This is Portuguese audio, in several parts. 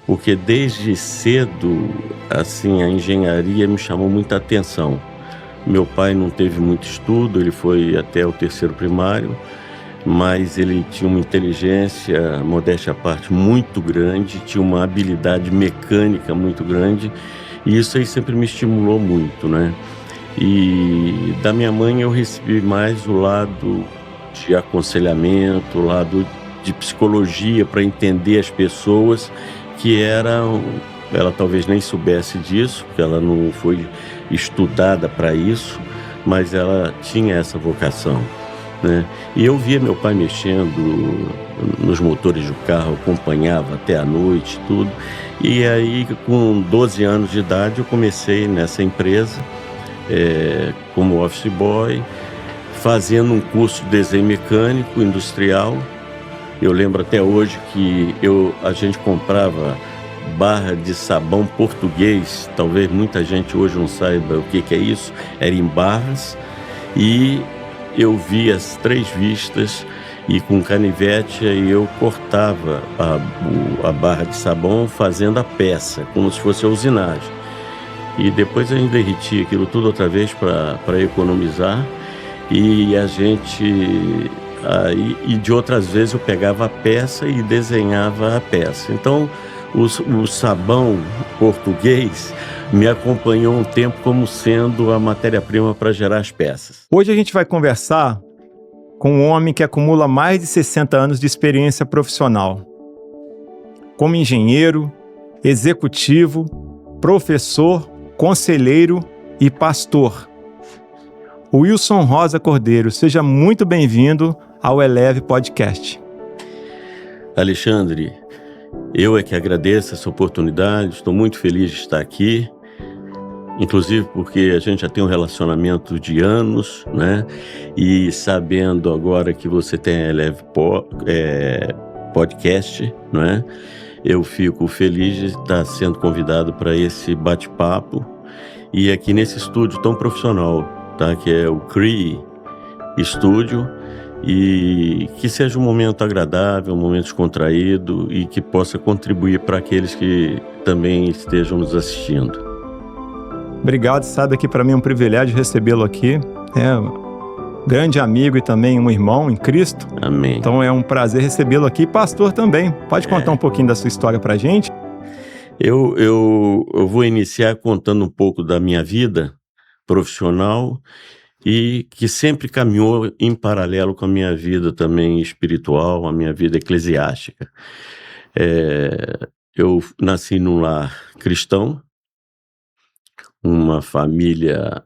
porque desde cedo, assim, a engenharia me chamou muita atenção. Meu pai não teve muito estudo, ele foi até o terceiro primário, mas ele tinha uma inteligência, modéstia à parte, muito grande, tinha uma habilidade mecânica muito grande, e isso aí sempre me estimulou muito, né? E da minha mãe eu recebi mais o lado de aconselhamento, o lado de psicologia para entender as pessoas, que ela talvez nem soubesse disso, porque ela não foi estudada para isso, mas ela tinha essa vocação, né? E eu via meu pai mexendo nos motores do carro, acompanhava até a noite, tudo. E aí, com 12 anos de idade, eu comecei nessa empresa, como office boy, fazendo um curso de desenho mecânico industrial. Eu lembro até hoje que a gente comprava barra de sabão português, talvez muita gente hoje não saiba o que é isso, era em barras, e eu via as 3 vistas e com canivete aí eu cortava a barra de sabão fazendo a peça, como se fosse a usinagem. E depois a gente derretia aquilo tudo outra vez para economizar, e a gente... e de outras vezes eu pegava a peça e desenhava a peça. Então, o sabão português me acompanhou um tempo como sendo a matéria-prima para gerar as peças. Hoje a gente vai conversar com um homem que acumula mais de 60 anos de experiência profissional. Como engenheiro, executivo, professor, conselheiro e pastor. Wilson Rosa Cordeiro, seja muito bem-vindo ao Eleve Podcast. Alexandre, eu é que agradeço essa oportunidade, estou muito feliz de estar aqui, inclusive porque a gente já tem um relacionamento de anos, né? E sabendo agora que você tem a Eleve Podcast, não é? Eu fico feliz de estar sendo convidado para esse bate-papo e aqui nesse estúdio tão profissional, tá? Que é o CRI Estúdio, e que seja um momento agradável, um momento descontraído e que possa contribuir para aqueles que também estejam nos assistindo. Obrigado, sabe que para mim é um privilégio recebê-lo aqui. É um grande amigo e também um irmão em Cristo. Amém. Então é um prazer recebê-lo aqui. Pastor também. Pode contar um pouquinho da sua história para a gente? Eu vou iniciar contando um pouco da minha vida profissional e que sempre caminhou em paralelo com a minha vida também espiritual, a minha vida eclesiástica. Eu nasci num lar cristão, uma família,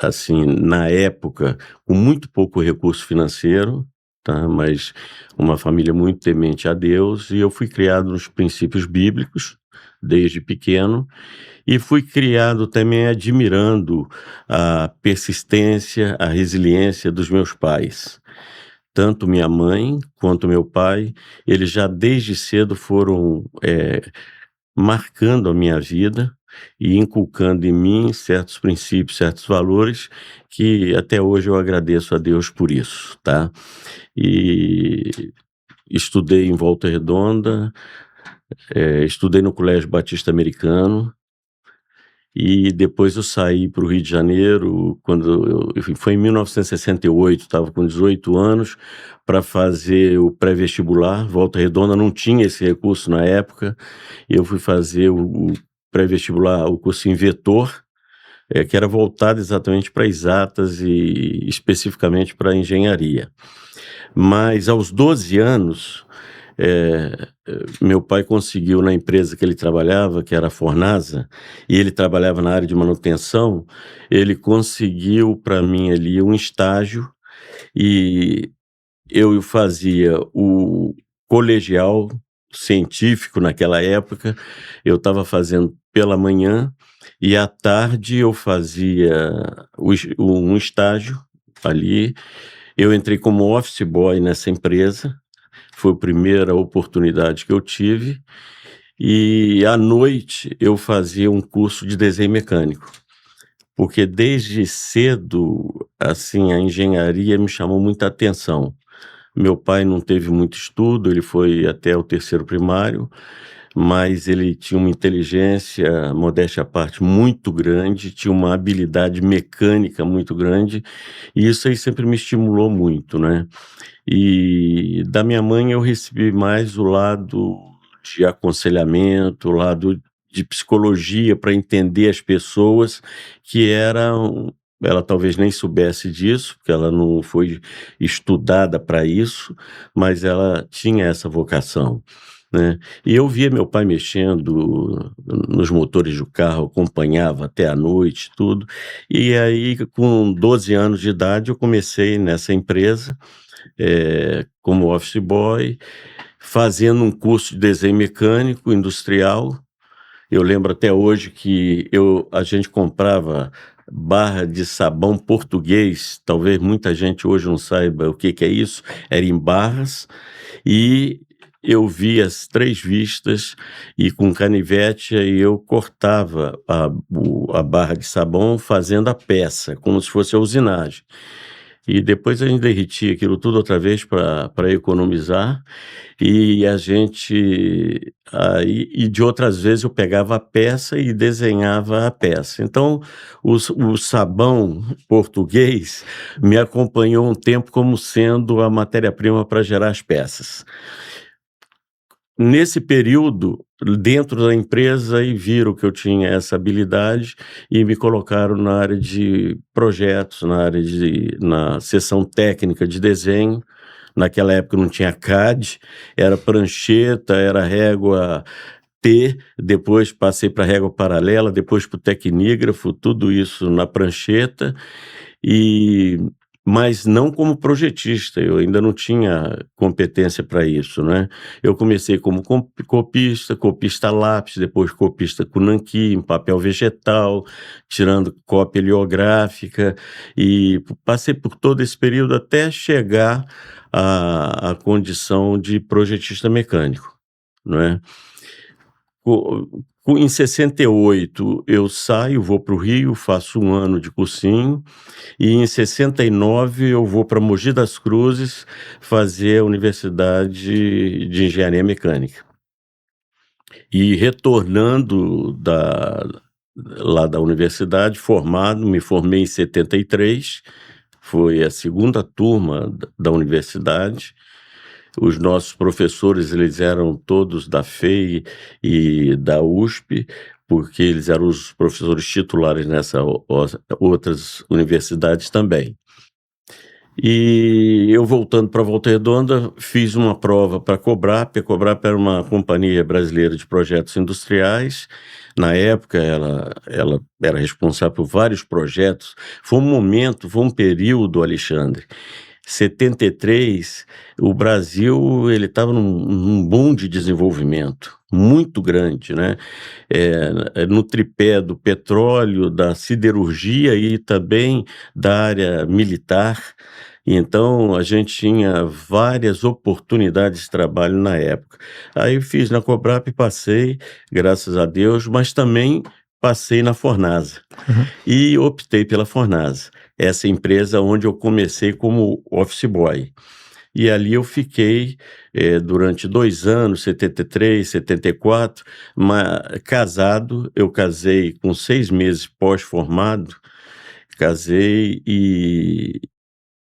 assim, na época, com muito pouco recurso financeiro, tá? Mas uma família muito temente a Deus, e eu fui criado nos princípios bíblicos, desde pequeno, e fui criado também admirando a persistência, a resiliência dos meus pais. Tanto minha mãe quanto meu pai, eles já desde cedo foram marcando a minha vida e inculcando em mim certos princípios, certos valores, que até hoje eu agradeço a Deus por isso, tá? E estudei em Volta Redonda, estudei no Colégio Batista Americano, e depois eu saí para o Rio de Janeiro, foi em 1968, estava com 18 anos, para fazer o pré-vestibular. Volta Redonda não tinha esse recurso na época, e eu fui fazer o pré-vestibular, o curso em vetor, que era voltado exatamente para exatas e especificamente para engenharia. Mas aos 12 anos, meu pai conseguiu, na empresa que ele trabalhava, que era a Fornasa, e ele trabalhava na área de manutenção, ele conseguiu para mim ali um estágio, e eu fazia o colegial científico naquela época. Eu estava fazendo pela manhã, e à tarde eu fazia um estágio ali. Eu entrei como office boy nessa empresa, foi a primeira oportunidade que eu tive, e à noite eu fazia um curso de desenho mecânico, porque desde cedo, assim, a engenharia me chamou muita atenção. Meu pai não teve muito estudo, ele foi até o terceiro primário, mas ele tinha uma inteligência, modéstia à parte, muito grande, tinha uma habilidade mecânica muito grande, e isso aí sempre me estimulou muito, né. E da minha mãe eu recebi mais o lado de aconselhamento, o lado de psicologia para entender as pessoas, que eram ela talvez nem soubesse disso, porque ela não foi estudada para isso, mas ela tinha essa vocação, né. E eu via meu pai mexendo nos motores do carro, acompanhava até à noite, tudo. E aí com 12 anos de idade eu comecei nessa empresa, como office boy, fazendo um curso de desenho mecânico industrial. Eu lembro até hoje que a gente comprava barra de sabão português, talvez muita gente hoje não saiba o que que é isso, era em barras, e eu via as 3 vistas e com canivete aí eu cortava a barra de sabão fazendo a peça, como se fosse a usinagem. E depois a gente derretia aquilo tudo outra vez para economizar, e a gente aí e de outras vezes eu pegava a peça e desenhava a peça. Então, o sabão português me acompanhou um tempo como sendo a matéria-prima para gerar as peças. Nesse período, dentro da empresa, aí viram que eu tinha essa habilidade e me colocaram na área de projetos, na seção técnica de desenho. Naquela época não tinha CAD, era prancheta, era régua T, depois passei para régua paralela, depois para o tecnígrafo, tudo isso na prancheta, e mas não como projetista, eu ainda não tinha competência para isso, né. Eu comecei como copista, copista lápis, depois copista com nanquim, papel vegetal, tirando cópia heliográfica, e passei por todo esse período até chegar à condição de projetista mecânico, não é. Em 68 eu saio, vou para o Rio, faço 1 ano de cursinho, e em 69 eu vou para Mogi das Cruzes fazer a Universidade de Engenharia Mecânica. E retornando lá da universidade, formado, me formei em 73, foi a segunda turma da universidade. Os nossos professores, eles eram todos da FEI e da USP, porque eles eram os professores titulares nessa outras universidades também. E eu voltando para Volta Redonda, fiz uma prova para a Cobrap. A Cobrap era uma companhia brasileira de projetos industriais. Na época, ela era responsável por vários projetos. Foi um período, Alexandre. 73, o Brasil ele estava num boom de desenvolvimento muito grande, né? No tripé do petróleo, da siderurgia e também da área militar. Então a gente tinha várias oportunidades de trabalho na época. Aí fiz na Cobrap, passei, graças a Deus, mas também passei na Fornasa Uhum. e optei pela Fornasa, essa empresa onde eu comecei como office boy. E ali eu fiquei, durante 2 anos, 73, 74, casado. Eu casei com 6 meses pós-formado, casei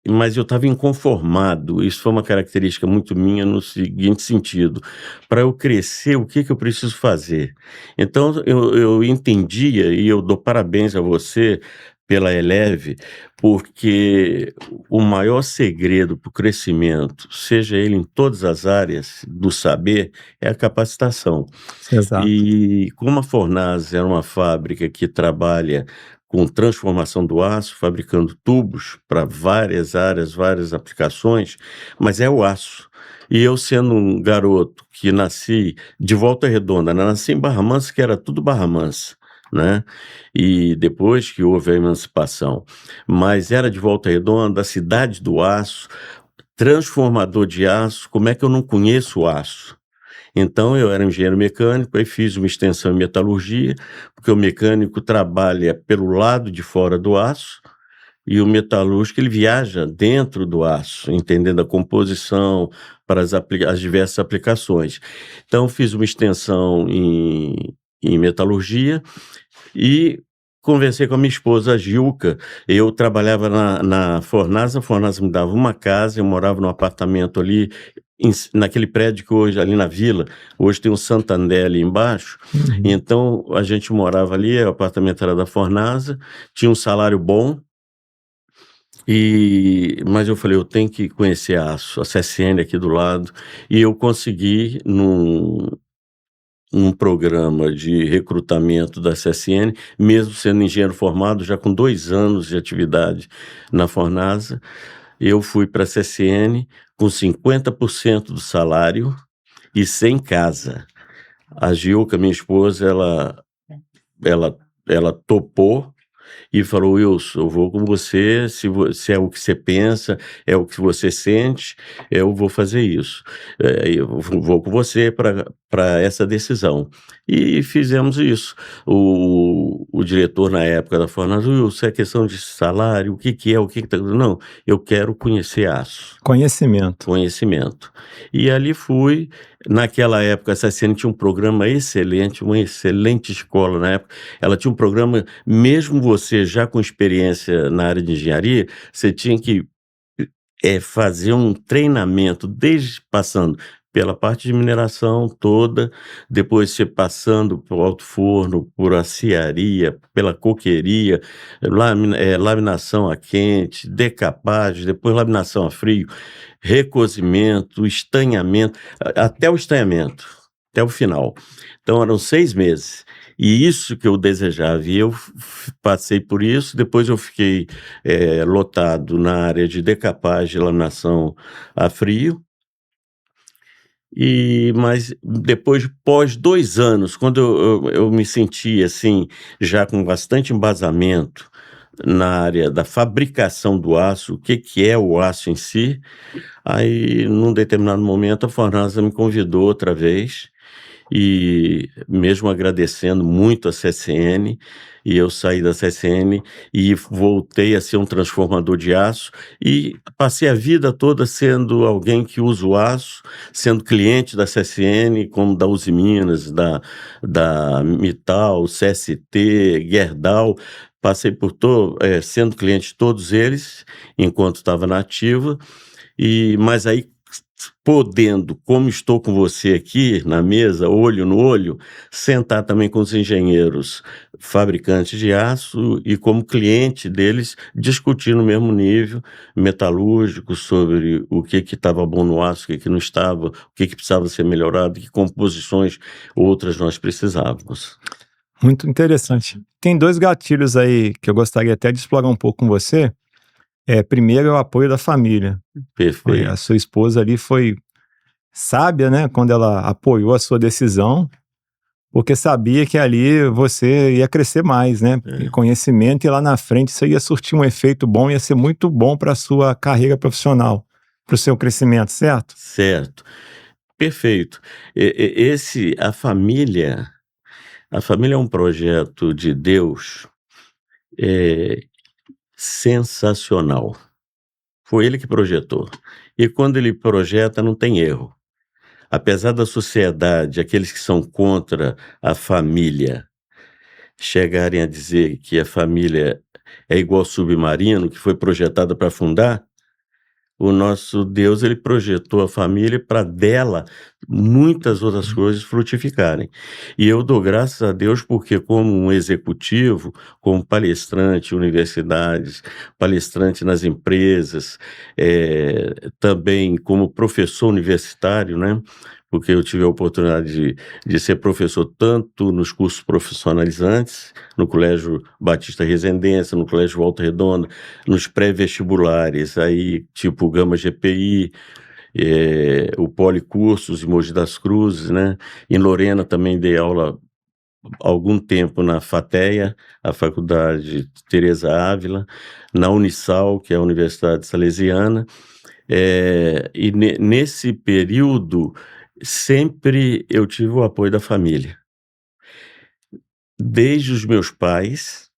mas eu estava inconformado. Isso foi uma característica muito minha no seguinte sentido: para eu crescer, o que que eu preciso fazer? Então eu entendia, e eu dou parabéns a você pela Eleve, porque o maior segredo para o crescimento, seja ele em todas as áreas do saber, é a capacitação. Exato. E como a Fornasa era uma fábrica que trabalha com transformação do aço, fabricando tubos para várias áreas, várias aplicações, mas é o aço. E eu sendo um garoto que nasci de Volta Redonda, né, nasci em Barra Mansa, que era tudo Barra Mansa, né, e depois que houve a emancipação, mas era de Volta Redonda, a cidade do aço, transformador de aço, como é que eu não conheço o aço? Então eu era engenheiro mecânico, aí fiz uma extensão em metalurgia, porque o mecânico trabalha pelo lado de fora do aço, e o metalúrgico ele viaja dentro do aço, entendendo a composição para as diversas aplicações. Então fiz uma extensão em metalurgia e conversei com a minha esposa, a Gilca. Eu trabalhava na Fornasa, a Fornasa me dava uma casa, eu morava num apartamento ali, naquele prédio que hoje, ali na Vila, hoje tem um Santander ali embaixo. Uhum. Então, a gente morava ali, o apartamento era da Fornasa, tinha um salário bom, mas eu falei, eu tenho que conhecer a CSN aqui do lado, e eu consegui, num programa de recrutamento da CSN, mesmo sendo engenheiro formado, já com 2 anos de atividade na Fornasa, eu fui para a CSN com 50% do salário e sem casa. A Gilca, minha esposa, ela topou e falou: Wilson, eu vou com você, se é o que você pensa, é o que você sente, eu vou fazer isso. Eu vou com você para essa decisão. E fizemos isso. O diretor, na época da Fornasa, Wilson, é questão de salário, o que está. Não, eu quero conhecer aço. Conhecimento. Conhecimento. E ali fui. Naquela época, a CSN tinha um programa excelente, uma excelente escola na época. Ela tinha um programa, mesmo você já com experiência na área de engenharia, você tinha que fazer um treinamento, desde passando pela parte de mineração toda, depois você passando por alto forno, por aciaria, pela coqueria, laminação a quente, decapagem, depois laminação a frio, recozimento, estanhamento, até o estanhamento, até o final. Então eram 6 meses. E isso que eu desejava, e eu passei por isso, depois eu fiquei lotado na área de decapagem e laminação a frio, mas depois, pós 2 anos, quando eu me senti assim, já com bastante embasamento na área da fabricação do aço, o que que é o aço em si, aí num determinado momento a Fornasa me convidou outra vez, e mesmo agradecendo muito a CSN, e eu saí da CSN e voltei a ser um transformador de aço, e passei a vida toda sendo alguém que usa o aço, sendo cliente da CSN, como da Uzi Minas, da Mittal, CST, Gerdau, passei sendo cliente de todos eles, enquanto estava na ativa, mas aí, podendo, como estou com você aqui na mesa, olho no olho, sentar também com os engenheiros fabricantes de aço e como cliente deles, discutir no mesmo nível metalúrgico sobre o que estava bom no aço, o que não estava, o que precisava ser melhorado, que composições outras nós precisávamos. Muito interessante. Tem 2 gatilhos aí que eu gostaria até de explorar um pouco com você. Primeiro é o apoio da família. A Perfeito. sua esposa ali foi sábia, né, quando ela apoiou a sua decisão, porque sabia que ali você ia crescer mais, né, em conhecimento, e lá na frente isso ia surtir um efeito bom, ia ser muito bom para a sua carreira profissional, para o seu crescimento, certo? Certo. Perfeito. A família é um projeto de Deus, eh, sensacional. Foi ele que projetou. E quando ele projeta, não tem erro. Apesar da sociedade, aqueles que são contra a família, chegarem a dizer que a família é igual submarino, que foi projetada para afundar, o nosso Deus, ele projetou a família para dela muitas outras coisas frutificarem. E eu dou graças a Deus porque, como um executivo, como palestrante em universidades, palestrante nas empresas, também como professor universitário, né? Porque eu tive a oportunidade de ser professor tanto nos cursos profissionalizantes, no Colégio Batista Residência, no Colégio Volta Redonda, nos pré-vestibulares, aí tipo Gama GPI, o Policursos em Mogi das Cruzes, né? Em Lorena também dei aula há algum tempo na FATEA, a Faculdade Teresa Ávila, na Unisal, que é a Universidade Salesiana, e nesse período sempre eu tive o apoio da família, desde os meus pais,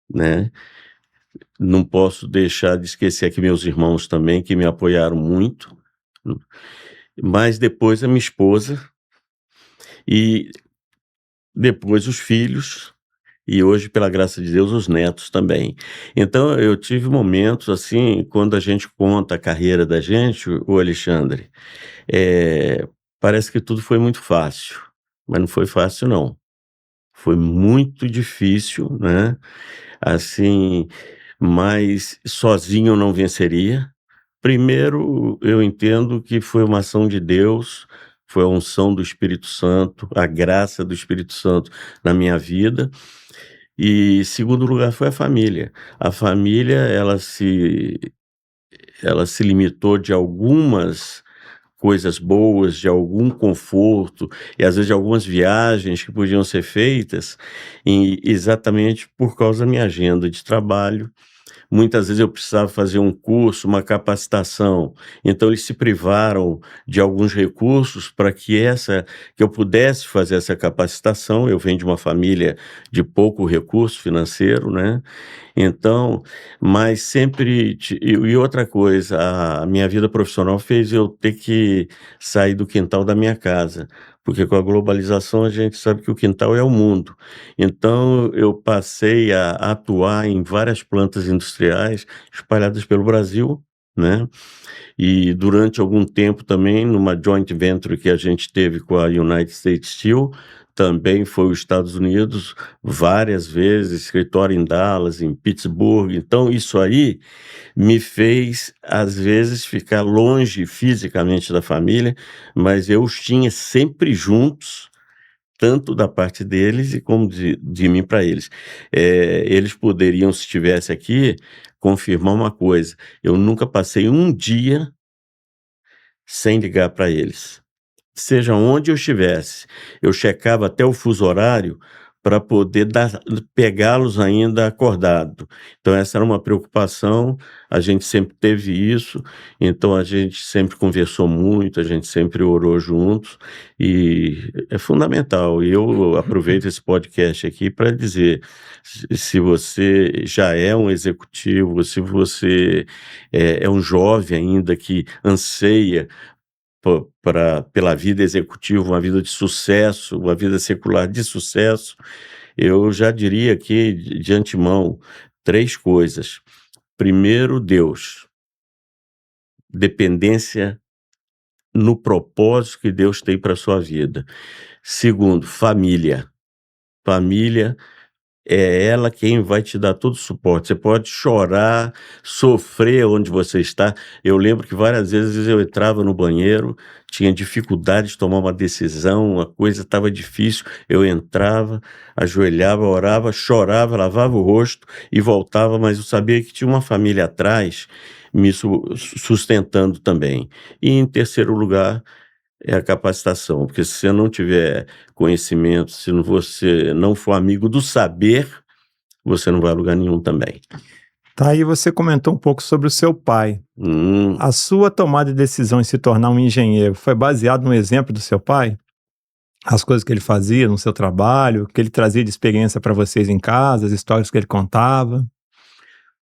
né? Não posso deixar de esquecer aqui meus irmãos também, que me apoiaram muito, mas depois a minha esposa e depois os filhos e hoje, pela graça de Deus, os netos também. Então eu tive momentos, assim, quando a gente conta a carreira da gente, o Alexandre, parece que tudo foi muito fácil, mas não foi fácil não. Foi muito difícil, né, assim, mas sozinho eu não venceria. Primeiro, eu entendo que foi uma ação de Deus, foi a unção do Espírito Santo, a graça do Espírito Santo na minha vida. E segundo lugar foi a família. A família, ela se limitou de algumas coisas boas, de algum conforto e às vezes de algumas viagens que podiam ser feitas, exatamente por causa da minha agenda de trabalho. Muitas vezes eu precisava fazer um curso, uma capacitação, então eles se privaram de alguns recursos para que eu pudesse fazer essa capacitação. Eu venho de uma família de pouco recurso financeiro, né, então, mas sempre e outra coisa, a minha vida profissional fez eu ter que sair do quintal da minha casa, porque com a globalização a gente sabe que o quintal é o mundo. Então eu passei a atuar em várias plantas industriais espalhadas pelo Brasil, né, e durante algum tempo também numa joint venture que a gente teve com a United States Steel, também foi os Estados Unidos, várias vezes, escritório em Dallas, em Pittsburgh. Então isso aí me fez, às vezes, ficar longe fisicamente da família, mas eu os tinha sempre juntos, tanto da parte deles e como de mim para eles. Eles poderiam, se estivesse aqui, confirmar uma coisa: eu nunca passei um dia sem ligar para eles. Seja onde eu estivesse, eu checava até o fuso horário para poder pegá-los ainda acordado. Então essa era uma preocupação, a gente sempre teve isso, então a gente sempre conversou muito, a gente sempre orou juntos, e é fundamental. E eu aproveito esse podcast aqui para dizer, se você já é um executivo, se você é um jovem ainda que anseia pela vida executiva, uma vida de sucesso, uma vida secular de sucesso, eu já diria aqui de antemão 3 coisas. Primeiro, Deus. Dependência no propósito que Deus tem para a sua vida. Segundo, família. Família é ela quem vai te dar todo o suporte. Você pode chorar, sofrer onde você está. Eu lembro que várias vezes eu entrava no banheiro, tinha dificuldade de tomar uma decisão, a coisa estava difícil. Eu entrava, ajoelhava, orava, chorava, lavava o rosto e voltava, mas eu sabia que tinha uma família atrás me sustentando também. E em terceiro lugar, é a capacitação, porque se você não tiver conhecimento, se você não for amigo do saber, você não vai a lugar nenhum também. Tá, aí você comentou um pouco sobre o seu pai. A sua tomada de decisão em se tornar um engenheiro foi baseado no exemplo do seu pai? As coisas que ele fazia no seu trabalho, que ele trazia de experiência para vocês em casa, as histórias que ele contava?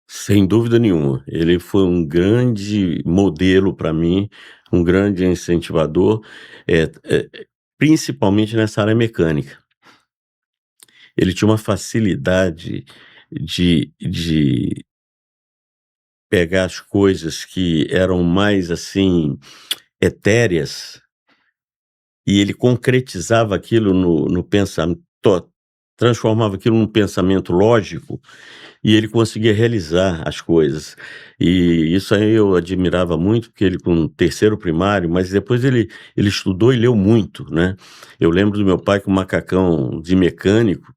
Sem dúvida nenhuma. Ele foi um grande modelo para mim, um grande incentivador, principalmente nessa área mecânica. Ele tinha uma facilidade de pegar as coisas que eram mais, assim, etéreas, e ele concretizava aquilo no pensamento, transformava aquilo num pensamento lógico, e ele conseguia realizar as coisas. E isso aí eu admirava muito, porque ele com terceiro primário, mas depois ele estudou e leu muito, né. Eu lembro do meu pai com macacão de mecânico.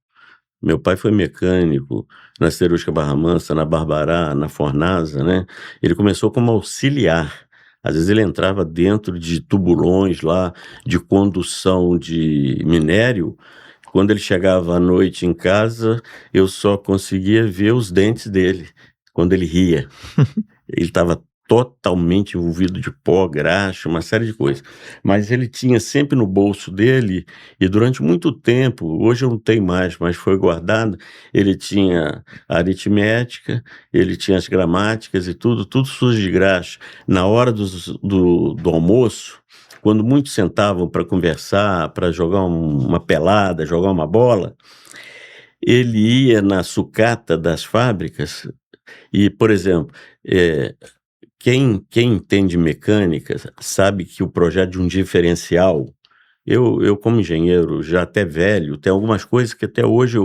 Meu pai foi mecânico na Siderúrgica Barra Mansa, na Barbará, na Fornasa, né. Ele começou como auxiliar. Às vezes ele entrava dentro de tubulões lá, de condução de minério. Quando ele chegava à noite em casa, eu só conseguia ver os dentes dele, quando ele ria. Ele estava totalmente envolvido de pó, graxa, uma série de coisas. Mas ele tinha sempre no bolso dele, e durante muito tempo, hoje eu não tenho mais, mas foi guardado, ele tinha a aritmética, ele tinha as gramáticas e tudo sujo de graxa. Na hora do almoço, quando muitos sentavam para conversar, para jogar uma pelada, jogar uma bola, ele ia na sucata das fábricas e, por exemplo, eh, quem entende mecânica sabe que o projeto de um diferencial, eu como engenheiro já até velho, tem algumas coisas que até hoje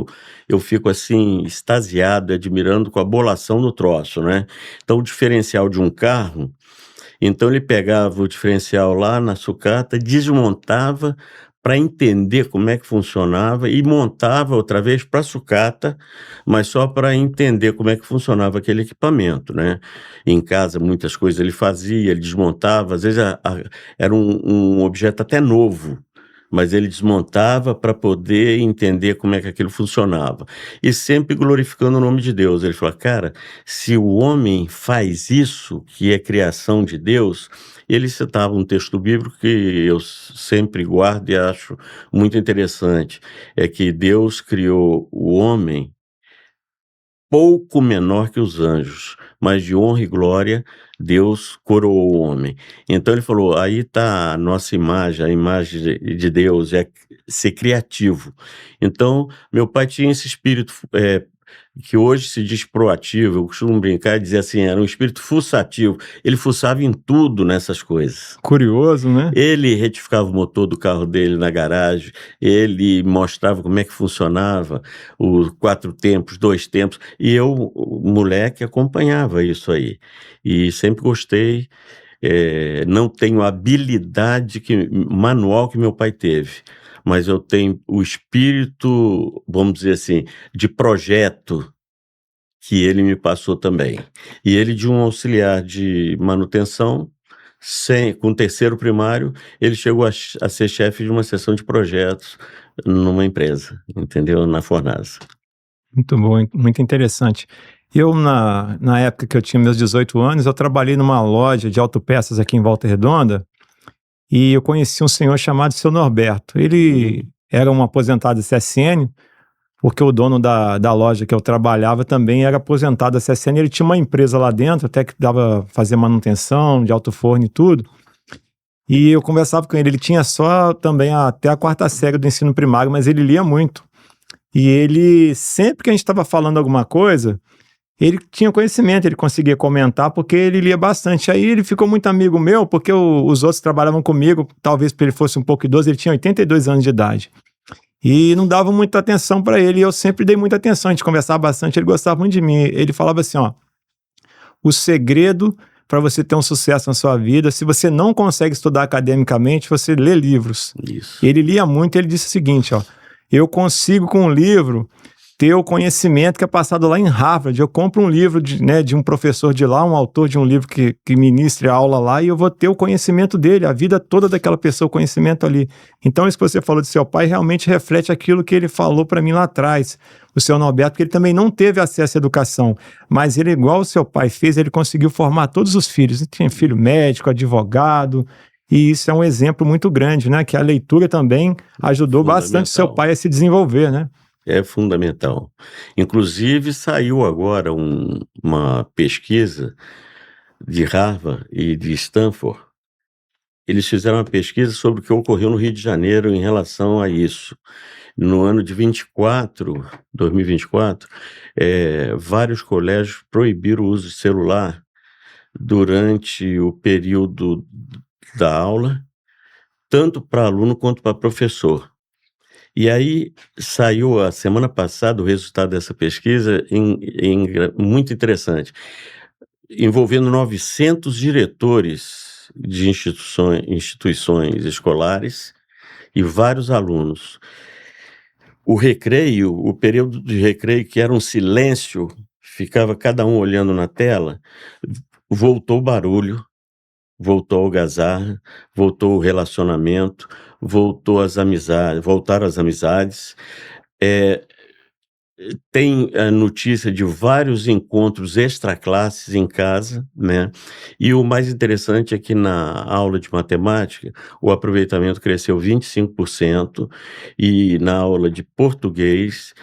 eu fico assim extasiado, admirando com a bolação do troço, né. Então o diferencial de um carro, então ele pegava o diferencial lá na sucata, desmontava para entender como é que funcionava e montava outra vez para a sucata, mas só para entender como é que funcionava aquele equipamento, né. Em casa muitas coisas ele fazia, ele desmontava, às vezes era um objeto até novo, mas ele desmontava para poder entender como é que aquilo funcionava. E sempre glorificando o nome de Deus. Ele falou: "Cara, se o homem faz isso, que é criação de Deus", ele citava um texto bíblico que eu sempre guardo e acho muito interessante, é que Deus criou o homem pouco menor que os anjos, mas de honra e glória Deus coroou o homem. Então ele falou: "Aí está a nossa imagem, a imagem de Deus é ser criativo". Então, meu pai tinha esse espírito, que hoje se diz proativo, eu costumo brincar e dizer assim, era um espírito fuçativo, ele fuçava em tudo nessas coisas. Curioso, né? Ele retificava o motor do carro dele na garagem, ele mostrava como é que funcionava os 4 tempos, 2 tempos, e eu, o moleque, acompanhava isso aí. E sempre gostei, não tenho a habilidade manual que meu pai teve, mas eu tenho o espírito, vamos dizer assim, de projeto que ele me passou também. E ele de um auxiliar de manutenção, com terceiro primário, ele chegou a ser chefe de uma seção de projetos numa empresa, entendeu? Na Fornasa. Muito bom, muito interessante. Eu, na época que eu tinha meus 18 anos, eu trabalhei numa loja de autopeças aqui em Volta Redonda e eu conheci um senhor chamado Seu Norberto. Ele era um aposentado CSN, porque o dono da loja que eu trabalhava também era aposentado da CSN. Ele tinha uma empresa lá dentro, até que dava fazer manutenção de alto forno e tudo. E eu conversava com ele tinha só também até a 4ª série do ensino primário, mas ele lia muito. E ele, sempre que a gente estava falando alguma coisa, ele tinha conhecimento, ele conseguia comentar, porque ele lia bastante. Aí ele ficou muito amigo meu, porque os outros trabalhavam comigo, talvez porque ele fosse um pouco idoso, ele tinha 82 anos de idade. E não dava muita atenção para ele, e eu sempre dei muita atenção, a gente conversava bastante, ele gostava muito de mim. Ele falava assim, ó, o segredo para você ter um sucesso na sua vida, se você não consegue estudar academicamente, você lê livros. Isso. Ele lia muito, ele disse o seguinte, ó, eu consigo com um livro ter o conhecimento que é passado lá em Harvard. Eu compro um livro de um professor de lá, um autor de um livro que ministre a aula lá, e eu vou ter o conhecimento dele, a vida toda daquela pessoa, o conhecimento ali. Então isso que você falou de seu pai realmente reflete aquilo que ele falou para mim lá atrás, o seu Norberto, que ele também não teve acesso à educação, mas ele, igual o seu pai fez, ele conseguiu formar todos os filhos. Ele tinha filho médico, advogado, e isso é um exemplo muito grande, né? Que a leitura também ajudou bastante seu pai a se desenvolver, né? É fundamental. Inclusive, saiu agora uma pesquisa de Harvard e de Stanford. Eles fizeram uma pesquisa sobre o que ocorreu no Rio de Janeiro em relação a isso. No ano de 2024, vários colégios proibiram o uso de celular durante o período da aula, tanto para aluno quanto para professor. E aí saiu a semana passada o resultado dessa pesquisa muito interessante, envolvendo 900 diretores de instituições escolares e vários alunos. O período de recreio, que era um silêncio, ficava cada um olhando na tela, voltou o barulho, voltou a algazarra, voltou o relacionamento, voltaram as amizades. tem a notícia de vários encontros extraclasses em casa, né, e o mais interessante é que na aula de matemática, o aproveitamento cresceu 25% e na aula de português,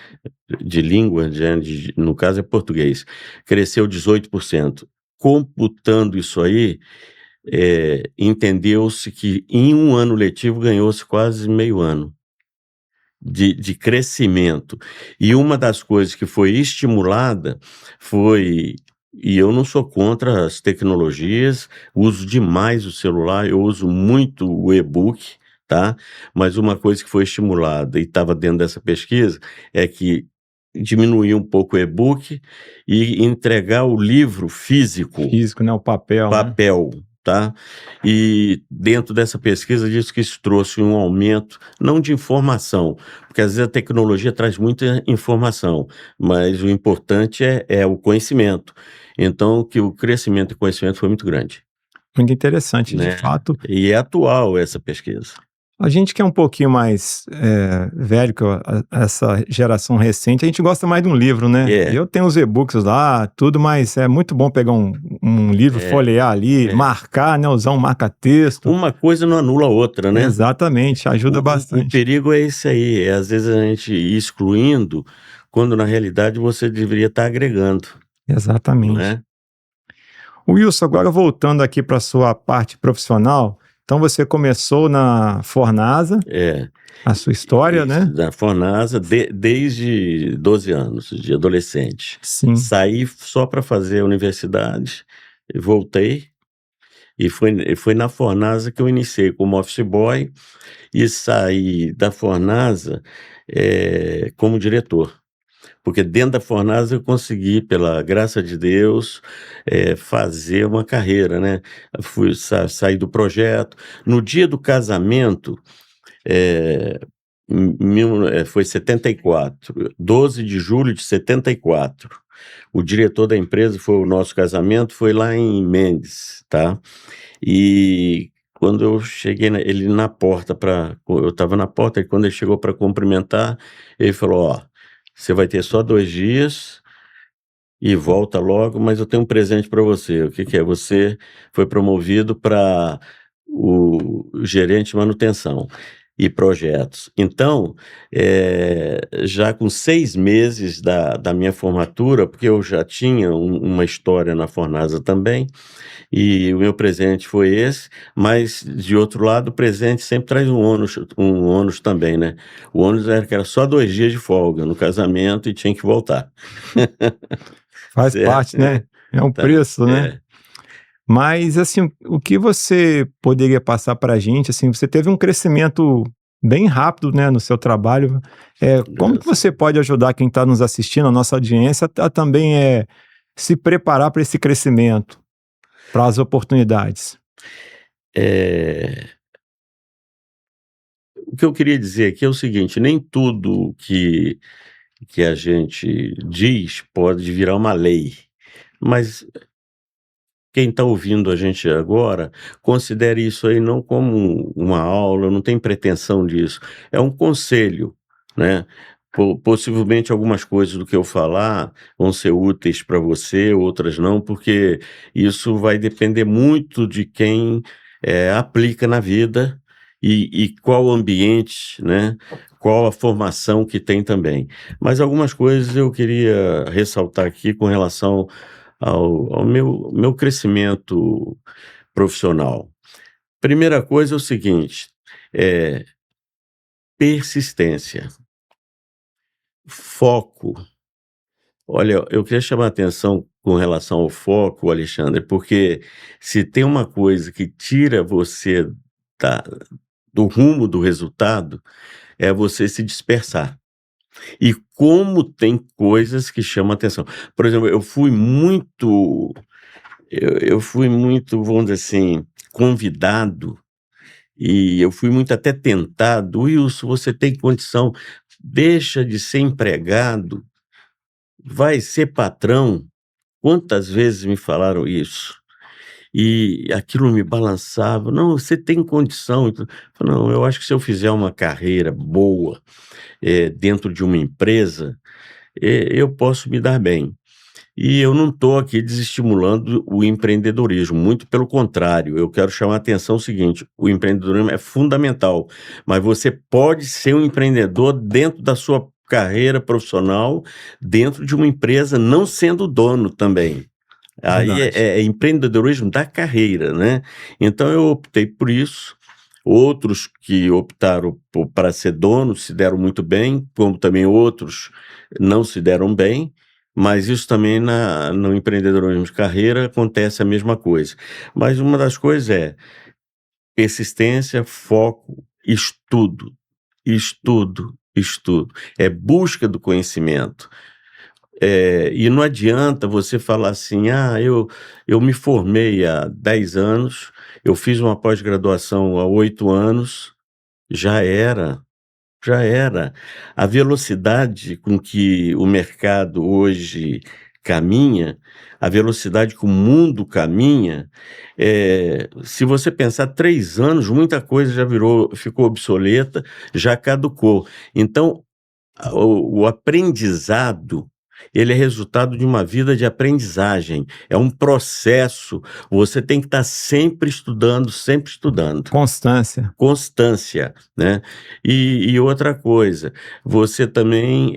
de língua, no caso é português, cresceu 18%. Computando isso aí, entendeu-se que em um ano letivo ganhou-se quase meio ano de crescimento. E uma das coisas que foi estimulada foi, e eu não sou contra as tecnologias, uso demais o celular, eu uso muito o e-book, tá? Mas uma coisa que foi estimulada e estava dentro dessa pesquisa é que diminuir um pouco o e-book e entregar o livro físico, Físico, né? O papel, né? papel, tá? E dentro dessa pesquisa diz que isso trouxe um aumento, não de informação, porque às vezes a tecnologia traz muita informação, mas o importante é o conhecimento. Então, que o crescimento e conhecimento foi muito grande, Muito interessante, de né? fato. E é atual essa pesquisa. A gente que é um pouquinho mais velho que essa geração recente, a gente gosta mais de um livro, né? É, Eu tenho os e-books lá, tudo, mas é muito bom pegar um livro, é, folhear ali, é. marcar, né? Usar um marca-texto. Uma coisa não anula a outra, né? Exatamente, ajuda O bastante. perigo é esse aí, é às vezes a gente ir excluindo, quando na realidade você deveria estar agregando, não Exatamente. é? Wilson, agora voltando aqui para a sua parte profissional, então você começou na Fornasa, É. a sua história, Isso, né? da Fornasa, desde 12 anos, de adolescente. Sim. Saí só para fazer a universidade, e voltei, e foi na Fornasa que eu iniciei como office boy e saí da Fornasa, como diretor. Porque dentro da Fornasa eu consegui, pela graça de Deus, fazer uma carreira, né. Fui saí do projeto. No dia do casamento, eh, foi 74, 12 de julho de 74. O diretor da empresa, foi o nosso casamento, foi lá em Mendes, tá. E quando eu cheguei ele na porta, eu estava na porta, e quando ele chegou para cumprimentar, ele falou: "Ó, você vai ter só 2 dias e volta logo, mas eu tenho um presente para você". "O que que é?". "Você foi promovido para o gerente de manutenção e projetos". Então, já com 6 meses da minha formatura, porque eu já tinha uma história na Fornasa também, e o meu presente foi esse, mas de outro lado o presente sempre traz um ônus também, né. O ônus era que era só 2 dias de folga no casamento e tinha que voltar. Faz Certo, parte, né? É um tá, preço, né? é. Mas, assim, o que você poderia passar para a gente, assim, você teve um crescimento bem rápido, né, no seu trabalho. Como que você pode ajudar quem está nos assistindo, a nossa audiência, a também se preparar para esse crescimento, para as oportunidades? Eh, o que eu queria dizer aqui é o seguinte: nem tudo que a gente diz pode virar uma lei, mas quem está ouvindo a gente agora, considere isso aí não como uma aula, não tem pretensão disso, é um conselho, né. Possivelmente algumas coisas do que eu falar vão ser úteis para você, outras não, porque isso vai depender muito de quem, aplica na vida e qual ambiente, né, qual a formação que tem também. Mas algumas coisas eu queria ressaltar aqui com relação ao meu crescimento profissional. Primeira coisa é o seguinte, é persistência, foco. Olha, eu queria chamar a atenção com relação ao foco, Alexandre, porque se tem uma coisa que tira você da do rumo do resultado, é você se dispersar. E como tem coisas que chamam a atenção. Por exemplo, eu fui muito, vamos dizer assim, convidado, e eu fui muito até tentado: "Wilson, você tem condição, deixa de ser empregado, vai ser patrão". Quantas vezes me falaram isso? E aquilo me balançava: "Não, você tem condição". Eu falei: "Não, eu acho que se eu fizer uma carreira boa, dentro de uma empresa, eu posso me dar bem. E eu não estou aqui desestimulando o empreendedorismo, muito pelo contrário, eu quero chamar a atenção o seguinte: o empreendedorismo é fundamental, mas você pode ser um empreendedor dentro da sua carreira profissional, dentro de uma empresa, não sendo dono também. Aí Verdade. é empreendedorismo da carreira, né. Então eu optei por isso, outros que optaram para ser donos se deram muito bem, como também outros não se deram bem, mas isso também no empreendedorismo de carreira acontece a mesma coisa. Mas uma das coisas é persistência, foco, estudo, estudo, estudo, é busca do conhecimento. E não adianta você falar assim: "Ah, eu me formei há 10 anos, eu fiz uma pós-graduação há 8 anos", já era, já era. A velocidade com que o mercado hoje caminha, a velocidade que o mundo caminha, se você pensar 3 anos, muita coisa já ficou obsoleta, já caducou. Então o aprendizado, ele é resultado de uma vida de aprendizagem, é um processo, você tem que estar sempre estudando, sempre estudando. Constância. Constância, né. E outra coisa, você também,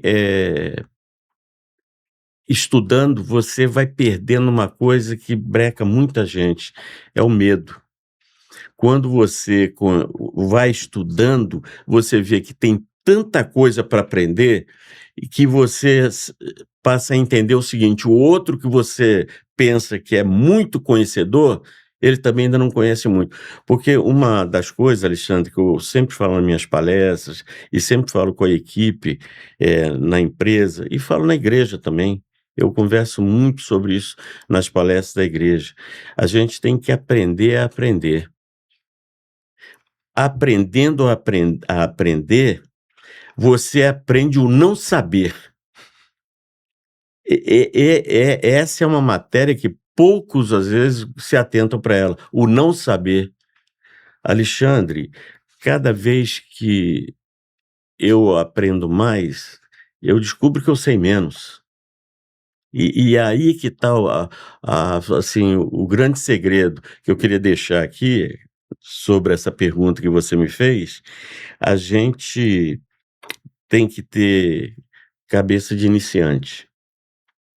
estudando, você vai perdendo uma coisa que breca muita gente, é o medo. Quando você vai estudando, você vê que tem tanta coisa para aprender e que você passa a entender o seguinte: o outro que você pensa que é muito conhecedor, ele também ainda não conhece muito. Porque uma das coisas, Alexandre, que eu sempre falo nas minhas palestras e sempre falo com a equipe, na empresa e falo na igreja também, eu converso muito sobre isso nas palestras da igreja. A gente tem que aprender a aprender. Aprendendo a aprender, você aprende o não saber. Essa é uma matéria que poucos, às vezes, se atentam para ela, o não saber. Alexandre, cada vez que eu aprendo mais, eu descubro que eu sei menos. E aí que está assim, o grande segredo que eu queria deixar aqui, sobre essa pergunta que você me fez, a gente tem que ter cabeça de iniciante.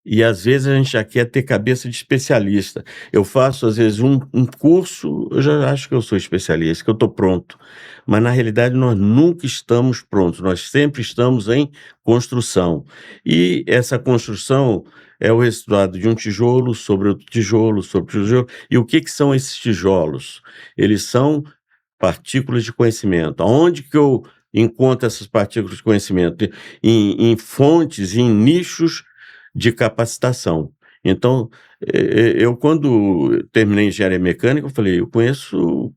E às vezes a gente já quer ter cabeça de especialista. Eu faço às vezes um curso, eu já acho que eu sou especialista, que eu estou pronto. Mas na realidade nós nunca estamos prontos, nós sempre estamos em construção. E essa construção é o resultado de um tijolo sobre outro tijolo, sobre outro tijolo. E o que que são esses tijolos? Eles são partículas de conhecimento. Aonde que eu encontro essas partículas de conhecimento? Em fontes, em nichos de capacitação. Então, eu quando terminei engenharia mecânica, eu falei: "Eu conheço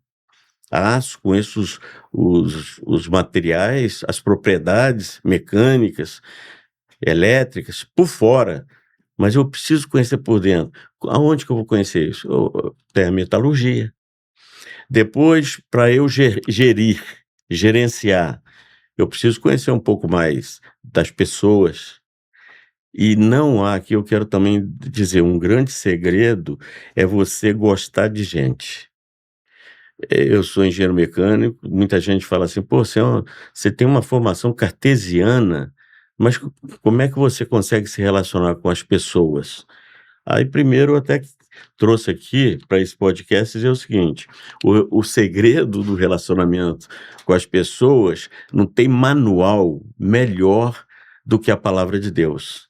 aço, conheço os materiais, as propriedades mecânicas, elétricas, por fora, mas eu preciso conhecer por dentro". Aonde que eu vou conhecer isso? Tem a metalurgia. Depois, para eu gerenciar, eu preciso conhecer um pouco mais das pessoas. E não há, aqui eu quero também dizer, um grande segredo é você gostar de gente. Eu sou engenheiro mecânico, muita gente fala assim: "Pô, você tem uma formação cartesiana, mas como é que você consegue se relacionar com as pessoas?". Aí primeiro eu até que trouxe aqui para esse podcast dizer o seguinte: o segredo do relacionamento com as pessoas não tem manual melhor do que a palavra de Deus.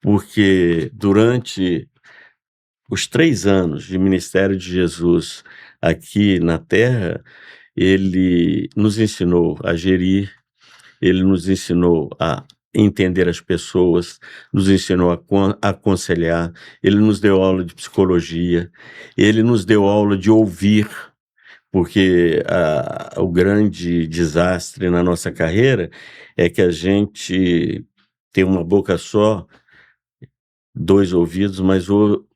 Porque durante os 3 anos de ministério de Jesus aqui na terra, ele nos ensinou a gerir, ele nos ensinou a entender as pessoas, nos ensinou a aconselhar, ele nos deu aula de psicologia, ele nos deu aula de ouvir, porque o grande desastre na nossa carreira é que a gente tem uma boca só, 2 ouvidos, mas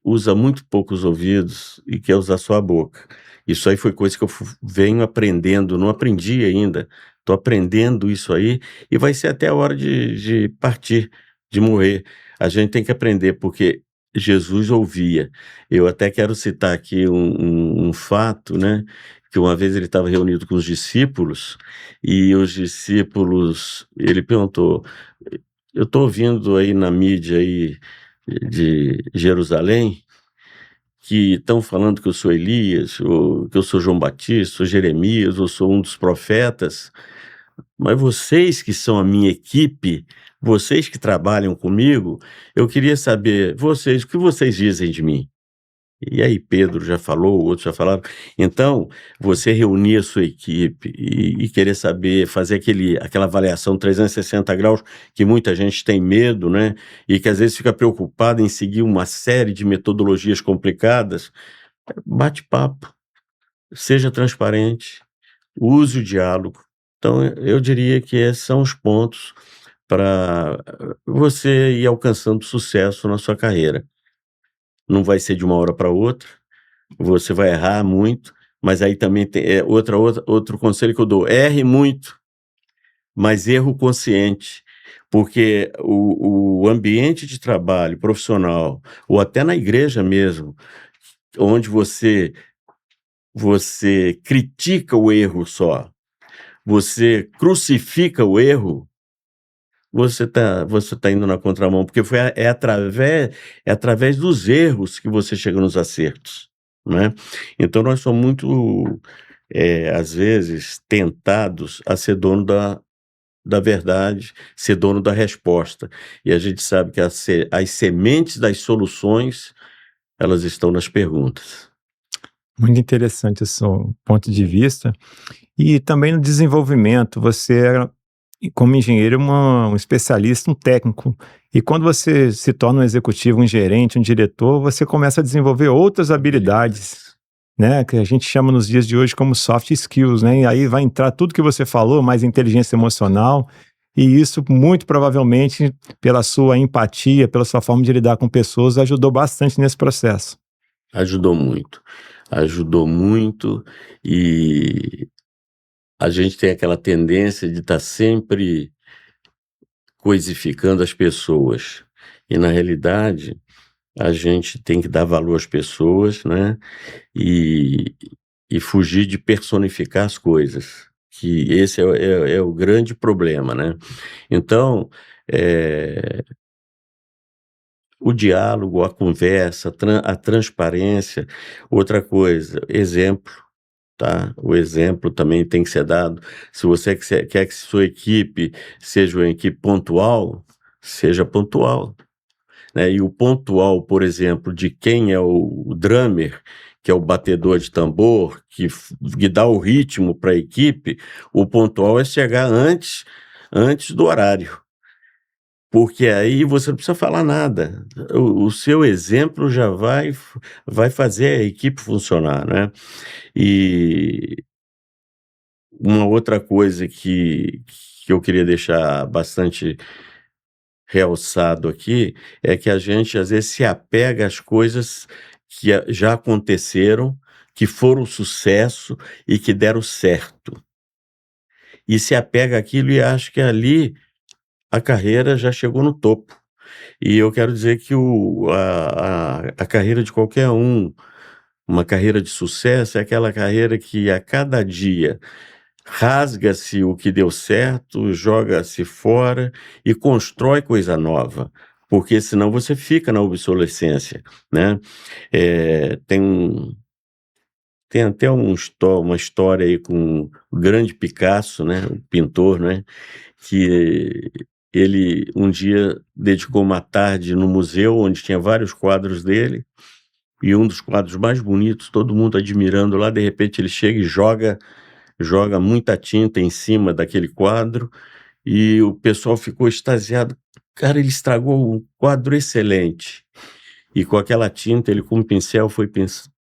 usa muito pouco os ouvidos e quer usar só a boca. Isso aí foi coisa que eu venho aprendendo, não aprendi ainda, estou aprendendo isso aí e vai ser até a hora de partir, de morrer. A gente tem que aprender, porque Jesus ouvia. Eu até quero citar aqui um fato, né? Que uma vez ele estava reunido com os discípulos, e os discípulos, ele perguntou, eu estou ouvindo aí na mídia aí de Jerusalém, que estão falando que eu sou Elias, ou que eu sou João Batista, sou Jeremias, ou sou um dos profetas, mas vocês que são a minha equipe, vocês que trabalham comigo, eu queria saber, vocês, o que vocês dizem de mim? E aí Pedro já falou, outros já falaram. Então, você reunir a sua equipe e querer saber, fazer aquela avaliação 360 graus, que muita gente tem medo, né? E que às vezes fica preocupado em seguir uma série de metodologias complicadas, bate papo, seja transparente, use o diálogo. Então, eu diria que esses são os pontos para você ir alcançando sucesso na sua carreira. Não vai ser de uma hora para outra, você vai errar muito, mas aí também tem outro conselho que eu dou: erre muito, mas erro consciente, porque o ambiente de trabalho profissional, ou até na igreja mesmo, onde você critica o erro só, você crucifica o erro, você tá indo na contramão, porque é através dos erros que você chega nos acertos, né? Então nós somos muito, às vezes, tentados a ser dono da verdade, ser dono da resposta. E a gente sabe que as sementes das soluções, elas estão nas perguntas. Muito interessante esse seu ponto de vista. E também no desenvolvimento, você era, como engenheiro, um especialista, um técnico. E quando você se torna um executivo, um gerente, um diretor, você começa a desenvolver outras habilidades, né, que a gente chama nos dias de hoje como soft skills, né? E aí vai entrar tudo que você falou, mais inteligência emocional, e isso muito provavelmente, pela sua empatia, pela sua forma de lidar com pessoas, ajudou bastante nesse processo. Ajudou muito, e a gente tem aquela tendência de estar sempre coisificando as pessoas, e na realidade a gente tem que dar valor às pessoas, né? E, e fugir de personificar as coisas, que esse é o grande problema, né? Então, o diálogo, a conversa, a transparência. Outra coisa, exemplo, tá? O exemplo também tem que ser dado. Se você quer que sua equipe seja uma equipe pontual, seja pontual, né? E o pontual, por exemplo, de quem é o drummer, que é o batedor de tambor, que dá o ritmo para a equipe, o pontual é chegar antes do horário, porque aí você não precisa falar nada. O seu exemplo já vai fazer a equipe funcionar, né? E uma outra coisa que eu queria deixar bastante realçado aqui, é que a gente às vezes se apega às coisas que já aconteceram, que foram sucesso e que deram certo. E se apega àquilo e acha que ali a carreira já chegou no topo. E eu quero dizer que a carreira de qualquer um, uma carreira de sucesso, é aquela carreira que a cada dia rasga-se o que deu certo, joga-se fora e constrói coisa nova, porque senão você fica na obsolescência, né? Tem até uma história aí com o grande Picasso, né, o pintor, né, que ele um dia dedicou uma tarde no museu onde tinha vários quadros dele, e um dos quadros mais bonitos, todo mundo admirando lá, de repente ele chega e joga muita tinta em cima daquele quadro, e o pessoal ficou extasiado. Cara, ele estragou um quadro excelente. E com aquela tinta, ele com um pincel foi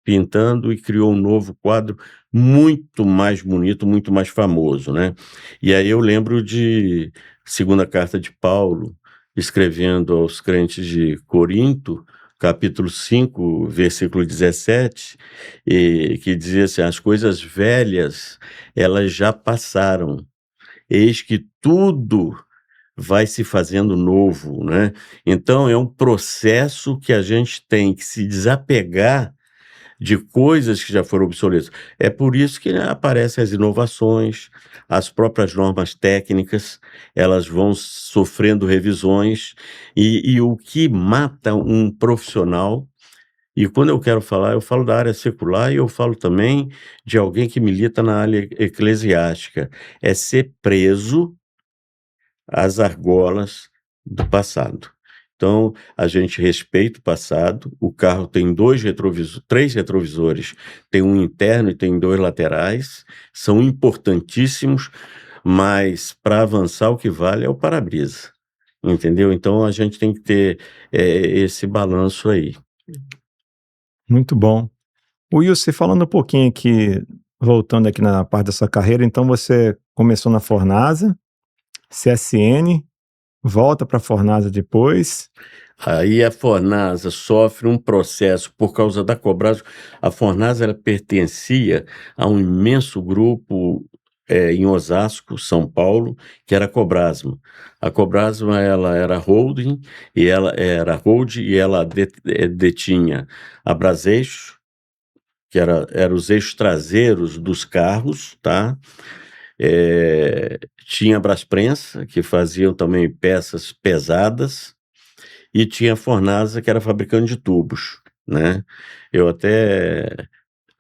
pintando e criou um novo quadro muito mais bonito, muito mais famoso, né? E aí eu lembro de segunda carta de Paulo, escrevendo aos crentes de Corinto, capítulo 5, versículo 17, que dizia assim: as coisas velhas, elas já passaram, eis que tudo vai se fazendo novo, né. Então é um processo que a gente tem que se desapegar de coisas que já foram obsoletas. É por isso que, né, aparecem as inovações, as próprias normas técnicas, elas vão sofrendo revisões, e o que mata um profissional, e quando eu quero falar, eu falo da área secular e eu falo também de alguém que milita na área eclesiástica, é ser preso às argolas do passado. Então, a gente respeita o passado, o carro tem 3 retrovisores, tem um interno e tem 2 laterais, são importantíssimos, mas para avançar o que vale é o para-brisa, entendeu? Então a gente tem que ter, esse balanço aí. Muito bom. Wilson, falando um pouquinho aqui, voltando aqui na parte da sua carreira, então você começou na Fornasa, CSN, volta para a Fornasa depois. Aí a Fornasa sofre um processo por causa da Cobrasma. A Fornasa, ela pertencia a um imenso grupo, em Osasco, São Paulo, que era a Cobrasma. A Cobrasma, ela era holding, e ela detinha a Braseixo, que era os eixos traseiros dos carros, tá? Tinha a Brasprensa, que faziam também peças pesadas, e tinha a Fornasa, que era fabricante de tubos, né. Eu até,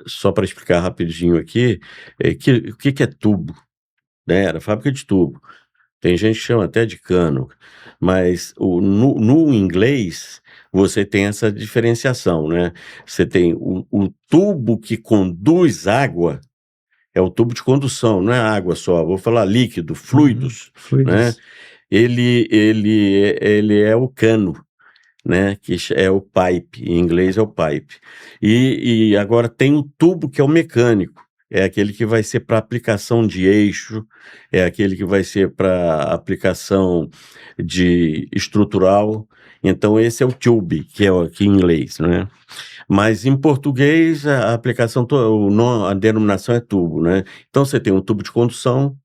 só para explicar rapidinho aqui, o que que é tubo, né, era fábrica de tubo. Tem gente que chama até de cano, mas no inglês, você tem essa diferenciação, né. Você tem o tubo que conduz água, é o tubo de condução, não é água só, vou falar líquido, fluidos, né. Fluidos. Ele é o cano, né, que é o pipe, em inglês é o pipe. E agora tem o tubo que é o mecânico, é aquele que vai ser para aplicação de eixo, é aquele que vai ser para aplicação de estrutural, então esse é o tube, que é o aqui em inglês, né. Mas em português a aplicação a denominação é tubo, né. Então você tem um tubo de condução,